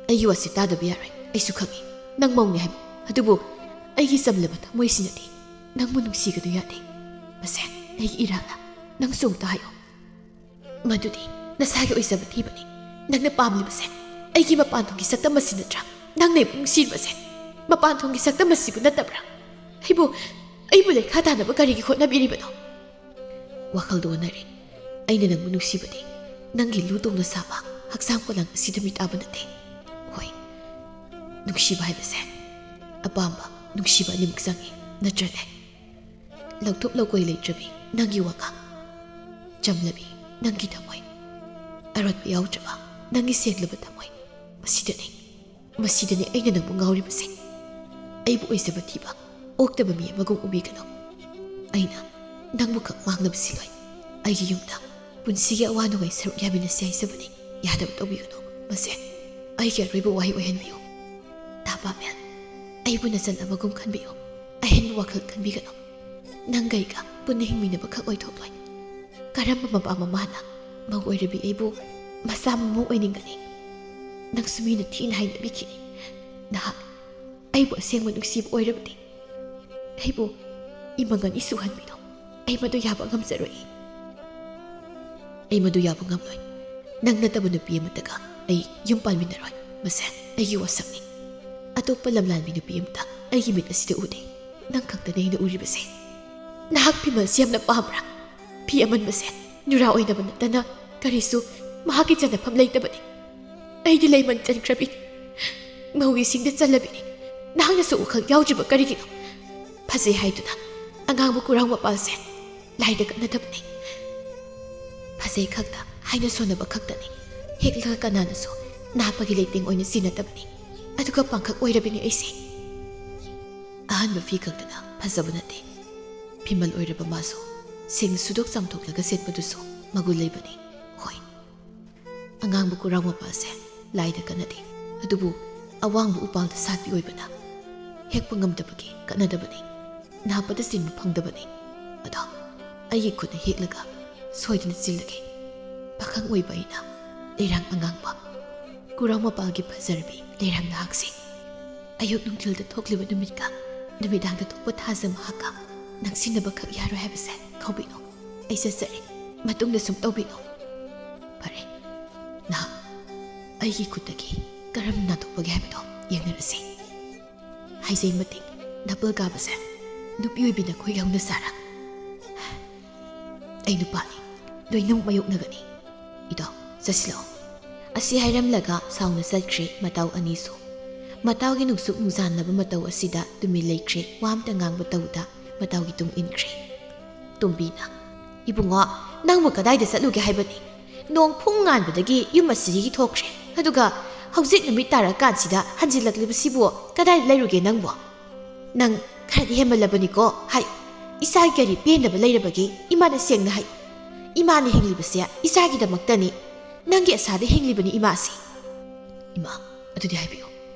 S1: ꯑꯩꯒꯤ ꯋꯥꯁꯤ ꯇꯥꯗꯕ ꯌꯥꯔꯣꯏ ꯑꯩꯁꯨ ꯈꯪꯉꯤ ꯅꯪ ꯃꯧꯅꯤ ꯍꯥꯏꯕ ꯑꯗꯨꯕꯨ ꯑꯩꯒꯤ ꯆꯝꯂꯕ ꯊꯃꯣꯏꯁꯤꯅꯗꯤ ꯅꯪꯕꯨ ꯅꯨꯡꯁꯤꯒꯗꯨ ꯌꯥꯗꯦ ꯃꯁꯦ ꯑꯩꯒꯤ ꯏꯔꯥꯜꯂ ꯅꯪꯁꯨ ꯑꯃꯨꯛꯇ ꯍꯥꯏꯌꯣ ꯃꯗꯨꯗꯤ ꯅꯁꯥꯒꯤ ꯑꯣꯏꯖꯕ ꯊꯤꯕꯅꯤ ꯅꯪꯅ ꯄꯥꯝꯂꯤꯕꯁꯦ ꯑꯩꯒꯤ ꯃꯄꯥꯟꯊꯣꯡꯒꯤ ꯁꯛꯇꯝ ꯑꯁꯤ ꯅꯠꯇ꯭ꯔꯥ ꯅꯪꯅ ꯑꯩꯕꯨ ꯅꯨꯡꯁꯤꯔꯤꯕꯁꯦ ꯃꯄꯥꯟꯊꯣꯡꯒꯤ ꯁꯛꯇꯝ ꯑꯁꯤꯕꯨ ꯅꯠꯇꯕ꯭ꯔꯥ ꯑꯩꯕꯨ ꯂꯩꯈꯥ ꯇꯥꯅꯕ ꯀꯔꯤꯒꯤ ꯍꯣꯠꯅꯕꯤꯔꯤꯕꯅꯣ ꯋꯥꯈꯜꯗ ꯑꯣꯟꯅꯔꯦ ꯑꯩꯅ ꯅꯪꯕꯨ ꯅꯨꯡꯁꯤꯕꯗꯤ ꯅꯪꯒꯤ ꯂꯨ ꯇꯧꯅ ꯁꯥꯕ ꯍꯛꯆꯥꯡ ꯄꯣꯂꯥꯡ ꯑꯁꯤꯗ ꯃꯤꯇꯥꯕ ꯅꯠꯇꯦ ꯍꯣꯏ ꯅꯨꯡꯁꯤꯕ ꯍꯥꯏꯕꯁꯦ ꯑꯄꯥꯝꯕ ꯅꯨꯡꯁꯤꯕ ꯑꯅꯤꯃꯛ ꯆꯪꯉꯤ ꯅꯠꯇ꯭ꯔꯅꯦ ꯂꯧꯊꯣꯛ ꯂꯧꯀꯣꯏ ꯂꯩꯇ꯭ꯔꯕꯤ ꯅꯪꯒꯤ ꯋꯥꯉꯥꯡ ꯆꯝꯂꯕꯤ ꯅꯪꯒꯤ ꯊꯃꯣꯏ ꯑꯔꯣꯠꯄ ꯌꯥꯎꯗ꯭ꯔꯕ ꯅꯪꯒꯤ ꯁꯦꯡꯂꯕ ꯊꯃꯣꯏ ꯃꯁꯤꯗꯅꯤ ꯑꯩꯅ ꯅꯪꯕꯨ ꯉꯥꯎꯔꯤꯕꯁꯦ ꯑꯩꯕꯨ ꯑꯣꯏꯖꯕ ꯊꯤꯕ ꯑꯣꯛꯇꯕ ꯃꯤ ꯑꯃꯒꯨꯝ ꯎꯕꯤꯒꯅꯨ ꯑꯩꯅ ꯅꯪꯕꯨ ꯈꯛ ꯃꯥꯡꯅꯕꯁꯤ ꯂꯣꯏ ꯑꯩꯒꯤ ꯌꯨꯝꯗ ꯄꯨꯟꯁꯤꯒꯤ ꯑꯋꯥ ꯅꯨꯡꯉꯥꯏ ꯁꯔꯨꯛ ꯌꯥꯃꯤꯟꯅꯁꯤ ꯍꯥꯏꯖꯕꯅꯤ ꯌꯥꯗꯕ ꯇꯧꯕꯤꯒꯅꯨ ꯃꯁꯦ ꯑꯩꯒꯤ ꯑꯔꯣꯏꯕ ꯋꯥꯍꯩ ꯑꯣꯏꯍꯟꯕꯤꯌꯨ ꯄꯥꯃꯦꯜ ꯑꯩꯕꯨ ꯅꯆꯟ ꯑꯃꯒꯨꯝ ꯈꯟꯕꯤꯌꯨ ꯑꯍꯦꯟꯕ ꯋꯥꯈꯜ ꯈꯟꯕꯤꯒꯅꯨ ꯅꯪꯒ ꯑꯩꯒ ꯄꯨꯟꯅ ꯍꯤꯡꯃꯤꯟꯅꯕ ꯈꯛ ꯑꯣꯏꯊꯣꯛꯂꯣꯏ ꯀꯔꯝꯕ ꯃꯄꯥ ꯃꯃꯥꯅ ꯃꯧ ꯑꯣꯏꯔꯕꯤ ꯑꯩꯕꯨ ꯃꯆꯥ ꯃꯃꯧ ꯑꯣꯏꯅꯤꯡꯒꯅꯤ ꯅꯪꯁꯨ ꯃꯤꯅ ꯊꯤꯅ ꯍꯥꯏꯅꯕꯤꯈꯤꯅꯤ ꯅꯍꯥꯛ ꯑꯩꯕꯨ ꯑꯁꯦꯡꯕ ꯅꯨꯡꯁꯤꯕ ꯑꯣꯏꯔꯕꯗꯤ ꯑꯩꯕꯨ ꯏꯃꯪ ꯑꯅꯤ ꯁꯨꯍꯟꯕꯤꯅꯣ ꯑꯩ ꯃꯗꯨ ꯌꯥꯕ ꯉꯝꯖꯔꯣꯏ ꯑꯩ ꯃꯗꯨ ꯌꯥꯕ ꯉꯝꯂꯣꯏ ꯅꯪ ꯅꯠꯇꯕ ꯅꯨꯄꯤ ꯑꯃꯠꯇꯒ ꯑꯩ ꯌꯨꯝ ꯄꯥꯟꯃꯤꯟꯅꯔꯣꯏ ꯃꯁꯦ ꯑꯩꯒꯤ ꯋꯥꯁꯛꯅꯤ ꯑꯇꯣꯞꯄ ꯂꯝꯂꯥꯟꯕꯤ ꯅꯨꯄꯤ ꯑꯃꯇ ꯑꯩꯒꯤ ꯃꯤꯠ ꯑꯁꯤꯗ ꯎꯗꯦ ꯅꯪ ꯈꯛꯇꯅꯤ ꯑꯩꯅ ꯎꯔꯤꯕꯁꯦ ꯅꯍꯥꯛ ꯐꯤꯃꯜꯁꯤ ꯌꯥꯝꯅ ꯄꯥꯝꯕ꯭ꯔꯥ ꯐꯤ ꯑꯃꯟꯕꯁꯦ ꯅꯨꯔꯥ ꯑꯣꯏꯅꯕ ꯅꯠꯇꯅ ꯀꯔꯤꯁꯨ ꯃꯍꯥꯛꯀꯤ ꯆꯟꯅꯐꯝ ꯂꯩꯇꯕꯅꯤ ꯑꯩꯗꯤ ꯂꯩꯃꯟ ꯆꯟꯈ꯭ꯔꯕꯤꯅꯤ ꯉꯧꯏꯁꯤꯡꯗ ꯆꯜꯂꯕꯤꯅꯤ ꯅꯍꯥꯛꯅꯁꯨ ꯋꯥꯈꯜ ꯌꯥꯎꯗ꯭ꯔꯤꯕ ꯀꯔꯤꯒꯤꯅꯣ ꯐꯖꯩ ꯍꯥꯏꯗꯨꯅ ꯑꯉꯥꯡꯕ ꯀꯨꯔꯥꯎ ꯃꯄꯥꯜꯁꯦ ꯂꯥꯏꯗ ꯀꯠꯅꯗꯕꯅꯤ ꯐꯖꯩ ꯈꯛꯇ ꯍꯥꯏꯅ ꯁꯣꯟꯅꯕ ꯈꯛꯇꯅꯤ ꯍꯦꯛꯂꯒ ꯀꯅꯥꯅꯁꯨ ꯅꯥꯞꯄꯒꯤ ꯂꯩꯇꯦꯡ ꯑꯣꯏꯅ ꯁꯤꯟꯅꯗꯕꯅꯤ ꯑꯗꯨꯒ ꯄꯥꯡꯈꯛ ꯑꯣꯏꯔꯕꯤꯅꯤ ꯑꯩꯁꯦ ꯑꯍꯥꯟꯕ ꯐꯤ ꯈꯛꯇꯅ ꯐꯖꯕ ꯅꯠꯇꯦ ꯐꯤꯃꯜ ꯑꯣꯏꯔꯕ ꯃꯥꯁꯨ ꯁꯦꯡꯅ ꯁꯨꯗꯣꯛ ꯆꯥꯝꯊꯣꯛꯂꯒ ꯁꯦꯠꯄꯗꯨꯁꯨ ꯃꯒꯨꯟ ꯂꯩꯕꯅꯤ ꯍꯣꯏ ꯑꯉꯥꯡꯕ ꯀꯨꯔꯥꯎ ꯃꯄꯥꯜꯁꯦ ꯂꯥꯏꯗ ꯀꯠꯅꯗꯦ ꯑꯗꯨꯕꯨ ꯑꯋꯥꯡꯕ ꯎꯄꯥꯜꯗ ꯁꯥꯠꯄꯤ ꯑꯣꯏꯕꯅ ꯍꯦꯛꯄ ꯉꯝꯗꯕꯒꯤ ꯀꯠꯅꯗꯕꯅꯤ ꯅꯥꯞꯄꯗ ꯆꯤꯟꯕ ꯐꯪꯗꯕꯅꯤ ꯑꯗꯣ ꯑꯩꯒꯤ ꯈꯨꯠꯅ ꯍꯦꯛꯂꯒ ꯁꯣꯏꯗꯅ ꯆꯤꯜꯂꯒꯦ ꯄꯥꯈꯪ ꯑꯣꯏꯕ ꯑꯩꯅ ꯂꯩꯔꯥꯡ ꯑꯉꯥꯡꯕ ꯀꯨꯔꯥꯎ ꯃꯄꯥꯜꯒꯤ ꯐꯖꯔꯕꯤ ꯂꯩꯔꯥꯡ ꯅꯍꯥꯛꯁꯤ ꯑꯌꯨꯛ ꯅꯨꯡꯊꯤꯜꯗ ꯊꯣꯛꯂꯤꯕ ꯅꯨꯃꯤꯠꯀ ꯅꯨꯃꯤꯗꯥꯡꯗ ꯊꯣꯛꯄ ꯊꯥꯖ ꯃꯍꯥꯛꯀ ꯅꯛꯁꯤꯟꯅꯕ ꯈꯛ ꯌꯥꯔꯣꯏ ꯍꯥꯏꯕꯁꯦ ꯈꯪꯕꯤꯅꯣ ꯑꯩ ꯆꯠꯆꯔꯦ ꯃꯇꯨꯡꯗ ꯁꯨꯝ ꯇꯧꯕꯤꯅꯣ ꯐꯔꯦ ꯅꯍꯥꯛ ꯑꯩꯒꯤ ꯈꯨꯠꯇꯒꯤ ꯀꯔꯝ ꯅꯥꯟꯊꯣꯛꯄꯒꯦ ꯍꯥꯏꯕꯗꯣ ꯌꯦꯡꯅꯔꯁꯤ ꯍꯥꯏꯖꯩ ꯃꯇꯤꯛ ꯅꯥꯄꯜ ꯀꯥꯕꯁꯦ ꯅꯨꯄꯤ ꯑꯣꯏꯕꯤꯅ ꯈꯣꯏ ꯍꯧꯅ ꯁꯥꯔ ꯑꯩ ꯅꯨꯄꯥꯅꯤ ꯂꯣꯏꯅꯃꯛ ꯃꯥꯌꯣꯛꯅꯒꯅꯤ ꯏꯗꯣ ꯆꯠꯁꯤꯜꯂꯛꯑꯣ ꯑꯁꯤ ꯍꯥꯏꯔꯝꯂꯒ ꯁꯥꯎꯅ ꯆꯠꯈ꯭ꯔꯦ ꯃꯇꯥꯎ ꯑꯅꯤꯁꯨ ꯃꯇꯥꯎꯒꯤ ꯅꯨꯡꯁꯨꯛ ꯅꯨꯡꯖꯥꯟꯅꯕ ꯃꯇꯧ ꯑꯁꯤꯗ ꯇꯨꯃꯤꯟ ꯂꯩꯈ꯭ꯔꯦ ꯋꯥ ꯑꯝꯇ ꯉꯥꯡꯕ ꯇꯧꯗ ꯃꯇꯥꯎꯒꯤ ꯇꯨꯡ ꯏꯟꯈ꯭ꯔꯦ ꯇꯣꯝꯕꯤꯅ ꯏꯕꯨꯡꯉꯣ ꯅꯪꯕꯨ ꯀꯗꯥꯏꯗ ꯆꯠꯂꯨꯒꯦ ꯍꯥꯏꯕꯅꯤ ꯅꯣꯡ ꯐꯨꯡ ꯉꯥꯟꯕꯗꯒꯤ ꯌꯨꯝ ꯑꯁꯤꯗꯒꯤ ꯊꯣꯛꯈ꯭ꯔꯦ ꯑꯗꯨꯒ ꯍꯧꯖꯤꯛ ꯅꯨꯃꯤꯠ ꯇꯥꯔꯀꯥꯟꯁꯤꯗ ꯍꯟꯖꯤꯜꯂꯛꯂꯤꯕꯁꯤꯕꯨ ꯀꯗꯥꯏꯗ ꯂꯩꯔꯨꯒꯦ ꯅꯪꯕꯨ ꯅꯪ ꯈꯔꯗꯤ ꯍꯦꯟꯃꯜꯂꯕꯅꯤꯀꯣ ꯍꯥꯏꯌꯨ ꯏꯆꯥꯒꯤ ꯀꯔꯤ ꯄꯦꯟꯗꯕ ꯂꯩꯔꯕꯒꯤ ꯏꯃꯥꯅ ꯁꯦꯡꯅ ꯍꯥꯏꯌꯨ ꯏꯃꯥꯅ ꯍꯤꯡꯂꯤꯕꯁꯦ ꯏꯆꯥꯒꯤꯗꯃꯛꯇꯅꯤ ꯅꯪꯒꯤ ꯑꯁꯥꯗ ꯍꯤꯡꯂꯤꯕꯅꯤ ꯏꯃꯥꯁꯤ ꯏꯃꯥ ꯑꯗꯨꯗꯤ ꯍꯥꯏꯕꯤꯌꯨ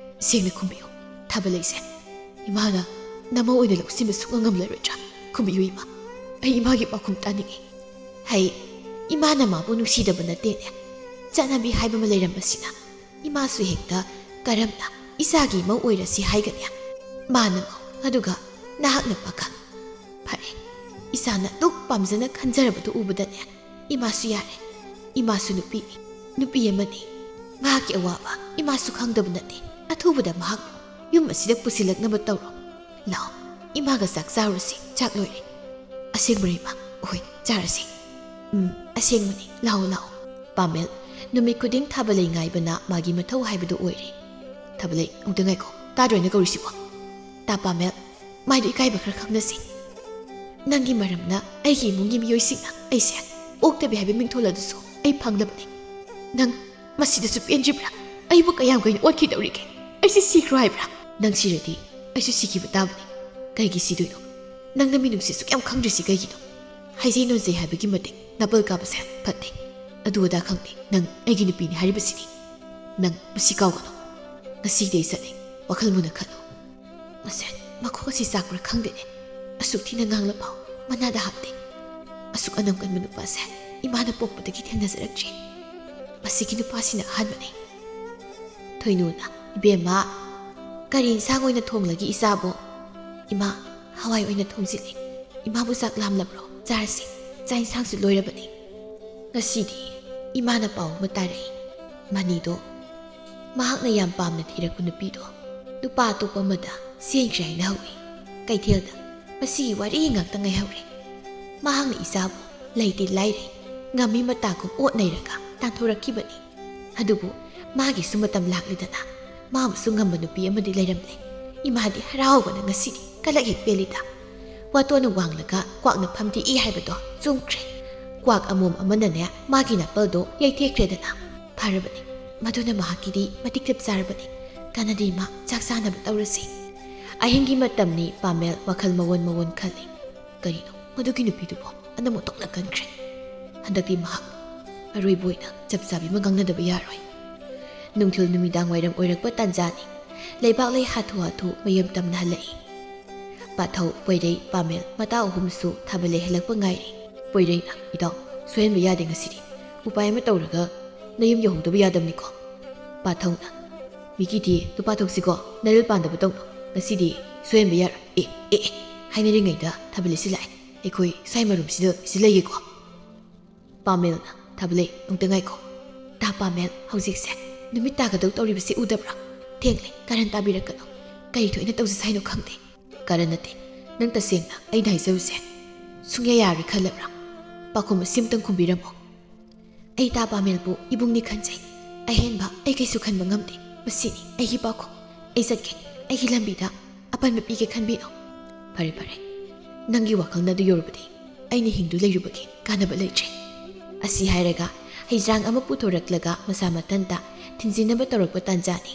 S1: ꯁꯦꯡꯅ ꯈꯨꯝꯕꯤꯌꯨ ꯊꯥꯕꯂꯩꯁꯦ ꯏꯃꯥꯅ ꯅꯃꯧ ꯑꯣꯏꯅ ꯂꯧꯁꯤꯟꯕ ꯁꯨꯛꯉꯝ ꯉꯝꯂꯔꯣꯏꯗ꯭ꯔꯥ ꯈꯨꯝꯕꯤꯌꯨ ꯏꯃꯥ ꯑꯩ ꯏꯃꯥꯒꯤ ꯄꯥꯎꯈꯨꯝ ꯇꯥꯅꯤꯡꯉꯤ ꯍꯩ ꯏꯃꯥꯅ ꯃꯥꯕꯨ ꯅꯨꯡꯁꯤꯗꯕ ꯅꯠꯇꯦꯅꯦ ꯆꯠꯅꯕꯤ ꯍꯥꯏꯕ ꯑꯃ ꯂꯩꯔꯝꯕꯁꯤꯅ ꯏꯃꯥꯁꯨ ꯍꯦꯛꯇ ꯀꯔꯝꯅ ꯏꯆꯥꯒꯤ ꯃꯧ ꯑꯣꯏꯔꯁꯤ ꯍꯥꯏꯒꯅꯤ ꯃꯥꯅ ꯃꯧ ꯑꯗꯨꯒ ꯅꯍꯥꯛꯅ ꯄꯥꯈꯪ ꯐꯔꯦ ꯏꯆꯥꯅ ꯗꯨꯛ ꯄꯥꯝꯖꯅ ꯈꯟꯖꯔꯕꯗꯨ ꯎꯕꯗꯅꯦ ꯏꯃꯥꯁꯨ ꯌꯥꯔꯦ ꯏꯃꯥꯁꯨ ꯅꯨꯄꯤ ꯑꯃꯅꯤ ꯃꯍꯥꯛꯀꯤ ꯑꯋꯥꯕ ꯏꯃꯥꯁꯨ ꯈꯪꯗꯕ ꯅꯠꯇꯦ ꯑꯊꯨꯕꯗ ꯃꯍꯥꯛꯄꯨ ꯌꯨꯝ ꯑꯁꯤꯗ ꯄꯨꯁꯤꯜꯂꯛꯅꯕ ꯇꯧꯔꯣ ꯂꯥꯛꯑꯣ ꯏꯃꯥꯒ ꯆꯥꯛ ꯆꯥꯔꯨꯔꯁꯤ ꯆꯥꯛ ꯂꯣꯏꯔꯦ ꯑꯁꯦꯡꯕꯔ ꯏꯃꯥ ꯍꯣꯏ ꯆꯥꯔꯁꯤ ꯑꯁꯦꯡꯕꯅꯤ ꯂꯥꯛꯑꯣ ꯄꯥꯃꯦꯜ ꯅꯨꯃꯤꯠ ꯈꯨꯗꯤꯡ ꯊꯥꯕꯂꯩ ꯉꯥꯏꯕꯅ ꯃꯥꯒꯤ ꯃꯊꯧ ꯍꯥꯏꯕꯗꯨ ꯑꯣꯏꯔꯦ ꯊꯥꯕꯂꯩ ꯑꯃꯨꯛꯇ ꯉꯥꯏꯈꯣ ꯇꯥꯗ꯭ꯔꯣꯏꯅ ꯀꯧꯔꯤꯁꯤꯕꯣ ꯇꯥ ꯄꯥꯃꯦꯜ ꯃꯥꯏꯗꯣ ꯏꯀꯥꯏꯕ ꯈꯔ ꯈꯪꯅꯁꯤ ꯅꯪꯒꯤ ꯃꯔꯝꯅ ꯑꯩꯒꯤ ꯏꯃꯨꯡꯒꯤ ꯃꯤꯑꯣꯏꯁꯤꯡꯅ ꯑꯩꯁꯦ ꯑꯣꯛꯇꯕꯤ ꯍꯥꯏꯕ ꯃꯤꯡꯊꯣꯜ ꯑꯗꯨꯁꯨ ꯑꯩ ꯐꯪꯂꯕꯅꯤ ꯅꯪ ꯃꯁꯤꯗꯁꯨ ꯄꯦꯟꯗ꯭ꯔꯤꯕ꯭ꯔꯥ ꯑꯩꯕꯨ ꯀꯌꯥꯝ ꯀꯨꯏꯅ ꯑꯣꯠꯈꯤꯗꯧꯔꯤꯒꯦ ꯑꯩꯁꯦ ꯁꯤꯈ꯭ꯔꯣ ꯍꯥꯏꯕ꯭ꯔꯥ ꯅꯪ ꯁꯤꯔꯗꯤ ꯑꯩꯁꯨ ꯁꯤꯈꯤꯕ ꯇꯥꯕꯅꯤ ꯀꯩꯒꯤ ꯁꯤꯗꯣꯏꯅꯣ ꯅꯪꯅ ꯃꯤꯅꯨꯡꯁꯤ ꯁꯨꯛ ꯌꯥꯝ ꯈꯪꯗ꯭ꯔꯤꯁꯤ ꯀꯩꯒꯤꯅꯣ ꯍꯥꯏꯖꯩ ꯅꯣꯟꯖꯩ ꯍꯥꯏꯕꯒꯤ ꯃꯇꯤꯛ ꯅꯥꯄꯜ ꯀꯥꯕꯁꯦ ꯐꯠꯇꯦ ꯑꯗꯨ ꯑꯗꯥ ꯈꯪꯗꯦ ꯅꯪ ꯑꯩꯒꯤ ꯅꯨꯄꯤꯅꯤ ꯍꯥꯏꯔꯤꯕꯁꯤꯅꯤ ꯅꯪ ꯃꯁꯤ ꯀꯥꯎꯒꯅꯨ ꯉꯁꯤꯗꯩ ꯆꯠꯂꯦ ꯋꯥꯈꯜ ꯃꯨꯟꯅ ꯈꯜꯂꯨ ꯃꯁꯦ ꯃꯈꯣꯛ ꯑꯁꯤ ꯆꯥꯛꯄ꯭ꯔꯥ ꯈꯪꯗꯦꯅꯦ ꯑꯁꯨꯛ ꯊꯤꯅ ꯉꯥꯡꯂꯐꯥꯎ ꯃꯅꯥꯗ ꯍꯥꯞꯇꯦ ꯑꯁꯨꯛ ꯑꯅꯝ ꯀꯟꯕ ꯅꯨꯄꯥꯁꯦ ꯏꯃꯥꯅ ꯄꯣꯛꯄꯗꯒꯤ ꯊꯦꯡꯅꯖꯔꯛꯇ꯭ꯔꯤ ꯃꯁꯤꯒꯤ ꯅꯨꯄꯥꯁꯤꯅ ꯑꯍꯥꯟꯕꯅꯤ ꯊꯣꯏꯅꯨꯅ ꯏꯕꯦꯝꯃ ꯀꯔꯤ ꯏꯟꯁꯥꯡ ꯑꯣꯏꯅ ꯊꯣꯡꯂꯒꯤ ꯏꯆꯥꯕꯣ ꯏꯃꯥ ꯍꯋꯥꯏ ꯑꯣꯏꯅ ꯊꯣꯡꯖꯤꯜꯂꯤ ꯏꯃꯥꯕꯨ ꯆꯥꯛ ꯂꯥꯝꯂꯕ꯭ꯔꯣ ꯆꯥꯔꯁꯤ ꯆꯥꯛ ꯏꯟꯁꯥꯡꯁꯨ ꯂꯣꯏꯔꯕꯅꯤ ꯉꯁꯤꯗꯤ ꯏꯃꯥꯅ ꯄꯥꯎ ꯑꯃ ꯇꯥꯔꯛꯏ ꯃꯅꯤꯗꯣ ꯃꯍꯥꯛꯅ ꯌꯥꯝ ꯄꯥꯝꯅ ꯊꯤꯔꯛꯄ ꯅꯨꯄꯤꯗꯣ ꯅꯨꯄꯥ ꯑꯇꯣꯞꯄ ꯑꯃꯗ ꯆꯦꯟꯈ꯭ꯔꯦ ꯍꯥꯏꯅ ꯍꯧꯏ ꯀꯩꯊꯦꯜꯗ ꯃꯁꯤꯒꯤ ꯋꯥꯔꯤ ꯉꯥꯛꯇ ꯉꯥꯏꯍꯧꯔꯦ ꯃꯍꯥꯛꯅ ꯏꯆꯥꯕꯨ ꯂꯩꯇꯦ ꯂꯥꯏꯔꯦ ꯉꯝꯃꯤ ꯃꯇꯥꯒꯨꯝ ꯑꯣꯠꯅꯩꯔꯒ ꯇꯥꯟꯊꯣꯔꯛꯈꯤꯕꯅꯤ ꯑꯗꯨꯕꯨ ꯃꯥꯒꯤꯁꯨ ꯃꯇꯝ ꯂꯥꯛꯂꯤꯗꯅ ꯃꯥꯕꯨꯁꯨ ꯉꯝꯕ ꯅꯨꯄꯤ ꯑꯃꯗꯤ ꯂꯩꯔꯝꯂꯦ ꯏꯃꯥꯗꯤ ꯍꯔꯥꯎꯕꯅ ꯉꯁꯤꯗꯤ ꯀꯂꯛ ꯍꯦꯛ ꯄꯦꯜꯂꯤꯗ ꯋꯥꯇꯣꯟꯅ ꯋꯥꯡꯂꯒ ꯀ꯭ꯋꯥꯛꯅ ꯐꯝꯗꯦꯛꯏ ꯍꯥꯏꯕꯗꯣ ꯆꯨꯝꯈ꯭ꯔꯦ ꯀ꯭ꯋꯥꯛ ꯑꯃꯣꯝ ꯑꯃꯅꯅꯦ ꯃꯥꯒꯤ ꯅꯥꯄꯜꯗꯣ ꯌꯩꯊꯦꯛꯈ꯭ꯔꯦꯗꯅ ꯐꯔꯕꯅꯤ ꯃꯗꯨꯅ ꯃꯍꯥꯛꯀꯤꯗꯤ ꯃꯇꯤꯛ ꯆꯞ ꯆꯥꯔꯕꯅꯤ ꯀꯥꯟꯅꯗꯦ ꯃꯥ ꯆꯥꯛ ꯆꯥꯅꯕ ꯇꯧꯔꯁꯤ ꯑꯍꯤꯡꯒꯤ ꯃꯇꯝꯅꯤ ꯄꯥꯃꯦꯜ ꯋꯥꯈꯜ ꯃꯋꯣꯟ ꯈꯜꯂꯤ ꯀꯔꯤꯅꯣ ꯃꯗꯨꯒꯤ ꯅꯨꯄꯤꯗꯨꯕꯣ ꯑꯅꯝ ꯑꯇꯣꯛꯅ ꯀꯟꯈ꯭ꯔꯦ ꯍꯟꯗꯛꯇꯤ ꯃꯍꯥꯛ ꯑꯔꯣꯏꯕ ꯑꯣꯏꯅ ꯆꯞ ꯆꯥꯕꯤ ꯑꯃ ꯉꯥꯡꯅꯗꯕ ꯌꯥꯔꯣꯏ ꯅꯨꯡꯊꯤꯜ ꯅꯨꯃꯤꯗꯥꯡ ꯋꯥꯏꯔꯝ ꯑꯣꯏꯔꯛꯄ ꯇꯥꯟꯖꯥꯅꯤ ꯂꯩꯕꯥꯛ ꯂꯩ ꯍꯥꯊꯨ ꯃꯌꯨꯝ ꯇꯝꯅ ꯍꯜꯂꯛꯏ ꯄꯥꯊꯧ ꯄꯣꯏꯔꯩ ꯄꯥꯃꯦꯜ ꯃꯇꯥ ꯑꯍꯨꯝꯁꯨ ꯊꯥꯕꯂꯩ ꯍꯜꯂꯛꯄ ꯉꯥꯏꯔꯤ ꯄꯣꯏꯔꯩꯅ ꯏꯇꯥꯎ ꯁꯣꯏꯍꯟꯕ ꯌꯥꯗꯦ ꯉꯁꯤꯗꯤ ꯎꯄꯥꯏ ꯑꯃ ꯇꯧꯔꯒ ꯅꯌꯨꯝ ꯌꯧꯍꯧꯗꯕ ꯌꯥꯗꯕꯅꯤꯀꯣ ꯄꯥꯊꯧꯅ ꯃꯤꯒꯤꯗꯤ ꯅꯨꯄꯥ ꯊꯣꯛꯁꯤꯀꯣ ꯅꯔꯤꯜ ꯄꯥꯟꯗꯕ ꯇꯧꯅꯣ ꯉꯁꯤꯗꯤ ꯁꯣꯏꯍꯟꯕ ꯌꯥꯔꯣꯏ ꯍꯥꯏꯅꯔꯤꯉꯩꯗ ꯊꯥꯕꯂꯩꯁꯤ ꯂꯥꯛꯑꯦ ꯑꯩꯈꯣꯏ ꯁꯥꯏ ꯃꯔꯨꯝꯁꯤꯗ ꯁꯤ ꯂꯩꯒꯦꯀꯣ ꯄꯥꯃꯦꯜꯅ ꯊꯥꯕꯂꯩ ꯑꯃꯨꯛꯇ ꯉꯥꯏꯈꯣ ꯇꯥ ꯄꯥꯃꯦꯜ ꯍꯧꯖꯤꯛꯁꯦ ꯅꯨꯃꯤꯠ ꯇꯥꯒꯗꯧ ꯇꯧꯔꯤꯕꯁꯤ ꯎꯗꯕ꯭ꯔꯥ ꯊꯦꯡꯂꯦ ꯀꯥꯔꯟ ꯇꯥꯕꯤꯔꯛꯀꯅꯣ ꯀꯔꯤ ꯊꯣꯏꯅ ꯇꯧꯖꯁꯦ ꯍꯥꯏꯅꯣ ꯈꯪꯗꯦ ꯀꯥꯔꯟ ꯅꯠꯇꯦ ꯅꯪ ꯇꯁꯦꯡꯅ ꯑꯩꯅ ꯍꯥꯏꯖꯕꯁꯦ ꯁꯨꯡꯌꯥ ꯌꯥꯔꯣꯏ ꯈꯜꯂꯕ꯭ꯔꯥ ꯄꯥꯈꯨꯝ ꯑꯁꯤꯝꯇꯪ ꯈꯨꯝꯕꯤꯔꯝꯃꯣ ꯑꯩ ꯇꯥ ꯄꯥꯃꯦꯜꯕꯨ ꯏꯕꯨꯡꯅꯤ ꯈꯟꯖꯩ ꯑꯍꯦꯟꯕ ꯑꯩ ꯀꯩꯁꯨ ꯈꯟꯕ ꯉꯝꯗꯦ ꯃꯁꯤꯅꯤ ꯑꯩꯒꯤ ꯄꯥꯎꯈꯨꯝ ꯑꯩ ꯆꯠꯀꯦ ꯑꯩꯒꯤ ꯂꯝꯕꯤꯗ ꯑꯄꯟꯕ ꯄꯤꯒꯦ ꯈꯟꯕꯤꯅꯣ ꯐꯔꯦ ꯅꯪꯒꯤ ꯋꯥꯈꯜꯅ ꯑꯗꯨ ꯌꯧꯔꯕꯗꯤ ꯑꯩꯅ ꯍꯤꯡꯗꯨ ꯂꯩꯔꯨꯕꯒꯤ ꯀꯥꯟꯅꯕ ꯂꯩꯇ꯭ꯔꯦ ꯑꯁꯤ ꯍꯥꯏꯔꯒ ꯍꯩꯖ꯭ꯔꯥꯡ ꯑꯃ ꯄꯨꯊꯣꯔꯛꯂꯒ ꯃꯁꯥ ꯃꯊꯟꯇ ꯊꯤꯟꯖꯤꯟꯅꯕ ꯇꯧꯔꯛꯄ ꯇꯥꯟꯖꯥꯅꯤ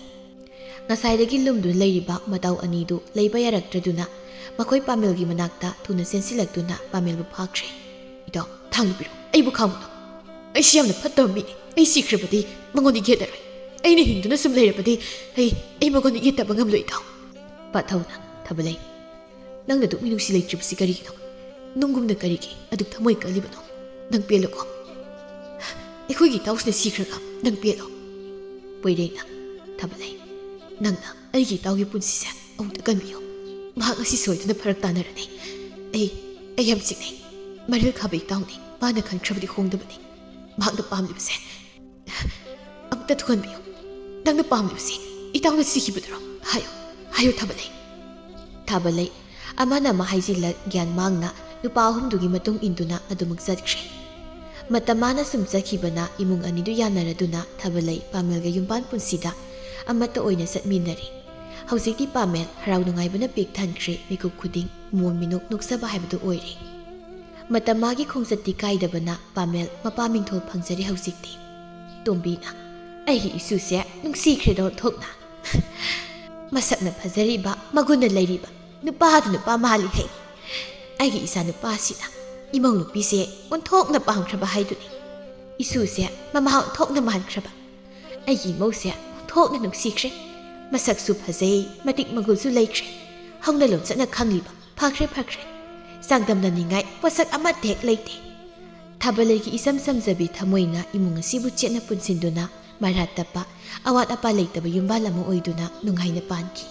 S1: ꯉꯁꯥꯏꯗꯒꯤ ꯂꯨꯝꯗꯨꯅ ꯂꯩꯔꯤꯕ ꯃꯇꯥꯎ ꯑꯅꯤꯗꯨ ꯂꯩꯕ ꯌꯥꯔꯛꯇ꯭ꯔꯗꯨꯅ ꯃꯈꯣꯏ ꯄꯥꯃꯦꯜꯒꯤ ꯃꯅꯥꯛꯇ ꯊꯨꯅ ꯆꯦꯟꯁꯤꯜꯂꯛꯇꯨꯅ ꯄꯥꯃꯦꯜꯕꯨ ꯐꯥꯈ꯭ꯔꯦ ꯏꯇꯥꯎ ꯊꯥꯡꯅ ꯄꯤꯔꯣ ꯑꯩꯕꯨ ꯈꯥꯝꯃꯨꯅꯣ ꯑꯩꯁꯤ ꯌꯥꯝꯅ ꯐꯠꯇꯕ ꯃꯤꯅꯤ ꯑꯩ ꯁꯤꯈ꯭ꯔꯕꯗꯤ ꯃꯉꯣꯟꯗ ꯌꯦꯠꯂꯔꯣꯏ ꯑꯩꯅ ꯍꯤꯡꯗꯨꯅ ꯁꯨꯝ ꯂꯩꯔꯕꯗꯤ ꯑꯩ ꯃꯉꯣꯟꯗ ꯌꯦꯠꯇꯕ ꯉꯝꯂꯣꯏ ꯏꯇꯥꯎ ꯄꯥꯊꯧꯅ ꯊꯥꯕꯂꯩ ꯅꯪꯅ ꯑꯗꯨꯛ ꯃꯤꯅꯨꯡꯁꯤ ꯂꯩꯇ꯭ꯔꯤꯕꯁꯤ ꯀꯔꯤꯒꯤꯅꯣ ꯅꯨꯡꯒꯨꯝꯅ ꯀꯔꯤꯒꯤ ꯑꯗꯨꯛ ꯊꯃꯣꯏ ꯀꯜꯂꯤꯕꯅꯣ ꯅꯪ ꯄꯦꯜꯂꯣꯀꯣ ꯑꯩꯈꯣꯏꯒꯤ ꯏꯇꯥꯎꯁꯤꯅ ꯁꯤꯈ꯭ꯔꯒ ꯅꯪ ꯄꯦꯜꯂꯣ ꯄꯣꯏꯔꯩꯅ ꯊꯥꯕꯂꯩ ꯅꯪꯅ ꯑꯩꯒꯤ ꯏꯇꯥꯎꯒꯤ ꯄꯨꯟꯁꯤꯁꯦ ꯑꯃꯨꯛꯇ ꯀꯟꯕꯤꯌꯨ ꯃꯍꯥꯛ ꯉꯁꯤ ꯁꯣꯏꯗꯅ ꯐꯔꯛ ꯇꯥꯅꯔꯅꯤ ꯑꯩ ꯌꯥꯝ ꯆꯤꯡꯅꯩ ꯃꯔꯤꯜ ꯈꯥꯕ ꯏꯇꯥꯎꯅꯤ ꯃꯥꯅ ꯈꯟꯈ꯭ꯔꯕꯗꯤ ꯍꯣꯡꯗꯕꯅꯤ ꯃꯍꯥꯛꯅ ꯄꯥꯝꯂꯤꯕꯁꯦ ꯑꯃꯨꯛꯇ ꯊꯨꯍꯟꯕꯤꯌꯨ ꯅꯪꯅ ꯄꯥꯝꯂꯤꯕꯁꯤ ꯏꯇꯥꯎꯅ ꯁꯤꯈꯤꯕꯗꯨꯔꯣ ꯍꯥꯏꯌꯨ ꯊꯥꯕꯂꯩ ꯑꯃꯅ ꯑꯃ ꯍꯥꯏꯖꯤꯜꯂꯛ ꯒ꯭ꯌꯥꯟ ꯃꯥꯡꯅ ꯅꯨꯄꯥ ꯑꯍꯨꯝꯗꯨꯒꯤ ꯃꯇꯨꯡ ꯏꯟꯗꯨꯅ ꯑꯗꯨꯃꯛ ꯆꯠꯈ꯭ꯔꯦ ꯃꯇꯝ ꯃꯥꯅ ꯁꯨꯝ ꯆꯠꯈꯤꯕꯅ ꯏꯃꯨꯡ ꯑꯅꯤꯗꯨ ꯌꯥꯅꯔꯗꯨꯅ ꯊꯥꯕꯂꯩ ꯄꯥꯃꯦꯜꯒ ꯌꯨꯝꯕꯥꯟ ꯄꯨꯟꯁꯤꯗ ꯑꯃꯠꯇ ꯑꯣꯏꯅ ꯆꯠꯃꯤꯟꯅꯔꯤ ꯍꯧꯖꯤꯛꯇꯤ ꯄꯥꯃꯦꯜ ꯍꯔꯥꯎ ꯅꯨꯡꯉꯥꯏꯕꯅ ꯄꯤꯛ ꯊꯟꯈ꯭ꯔꯦ ꯃꯤꯀꯨꯞ ꯈꯨꯗꯤꯡ ꯃꯣꯟ ꯃꯤꯅꯣꯛ ꯅꯣꯛꯆꯕ ꯍꯥꯏꯕꯗꯨ ꯑꯣꯏꯔꯦ ꯃꯇꯝ ꯃꯥꯒꯤ ꯈꯣꯡꯆꯠꯇꯤ ꯀꯥꯏꯗꯕꯅ ꯄꯥꯃꯦꯜ ꯃꯄꯥ ꯃꯤꯡꯊꯣꯜ ꯐꯪꯖꯔꯤ ꯍꯧꯖꯤꯛꯇꯤ ꯇꯣꯝꯕꯤꯅ ꯑꯩꯒꯤ ꯏꯁꯨꯁꯦ ꯅꯨꯡꯁꯤꯈ꯭ꯔꯦꯗ ꯑꯣꯟꯊꯣꯛꯅ ꯃꯁꯛꯅ ꯐꯖꯔꯤꯕ ꯃꯒꯨꯟꯅ ꯂꯩꯔꯤꯕ ꯅꯨꯄꯥ ꯃꯥꯜꯂꯤ ꯑꯩꯒꯤ ꯏꯆꯥ ꯅꯨꯄꯥꯁꯤꯅ ꯏꯃꯧ ꯅꯨꯄꯤꯁꯦ ꯑꯣꯟꯊꯣꯛꯅ ꯄꯥꯝꯈ꯭ꯔꯕ ꯍꯥꯏꯗꯨꯅꯤ ꯏꯁꯨꯁꯦ ꯃꯃꯥ ꯑꯣꯟꯊꯣꯛꯅ ꯃꯥꯟꯈ꯭ꯔꯕ ꯑꯩꯒꯤ ꯏꯃꯧꯁꯦ ꯑꯣꯟꯊꯣꯛꯅ ꯅꯨꯡꯁꯤꯈ꯭ꯔꯦ ꯃꯁꯛꯁꯨ ꯐꯖꯩ ꯃꯇꯤꯛ ꯃꯒꯨꯟꯁꯨ ꯂꯩꯈ꯭ꯔꯦ ꯍꯧꯅ ꯂꯣꯟꯆꯠꯅ ꯈꯪꯂꯤꯕ ꯐꯈ꯭ꯔꯦ ꯆꯥꯡꯗꯝꯅꯅꯤꯡꯉꯥꯏ ꯄꯣꯠꯁꯛ ꯑꯃꯠꯇ ꯍꯦꯛ ꯂꯩꯇꯦ ꯊꯥꯕꯂꯩꯒꯤ ꯏꯆꯝ ꯆꯝꯖꯕꯤ ꯊꯃꯣꯏꯅ ꯏꯃꯨꯡ ꯑꯁꯤꯕꯨ ꯆꯦꯠꯅ ꯄꯨꯟꯁꯤꯟꯗꯨꯅ ꯃꯔꯥ ꯇꯞꯄ ꯑꯋꯥꯠ ꯑꯄꯥ ꯂꯩꯇꯕ ꯌꯨꯝꯕꯥꯜ ꯑꯃ ꯑꯣꯏꯗꯨꯅ ꯅꯨꯡꯉꯥꯏꯅ ꯄꯥꯟꯈꯤ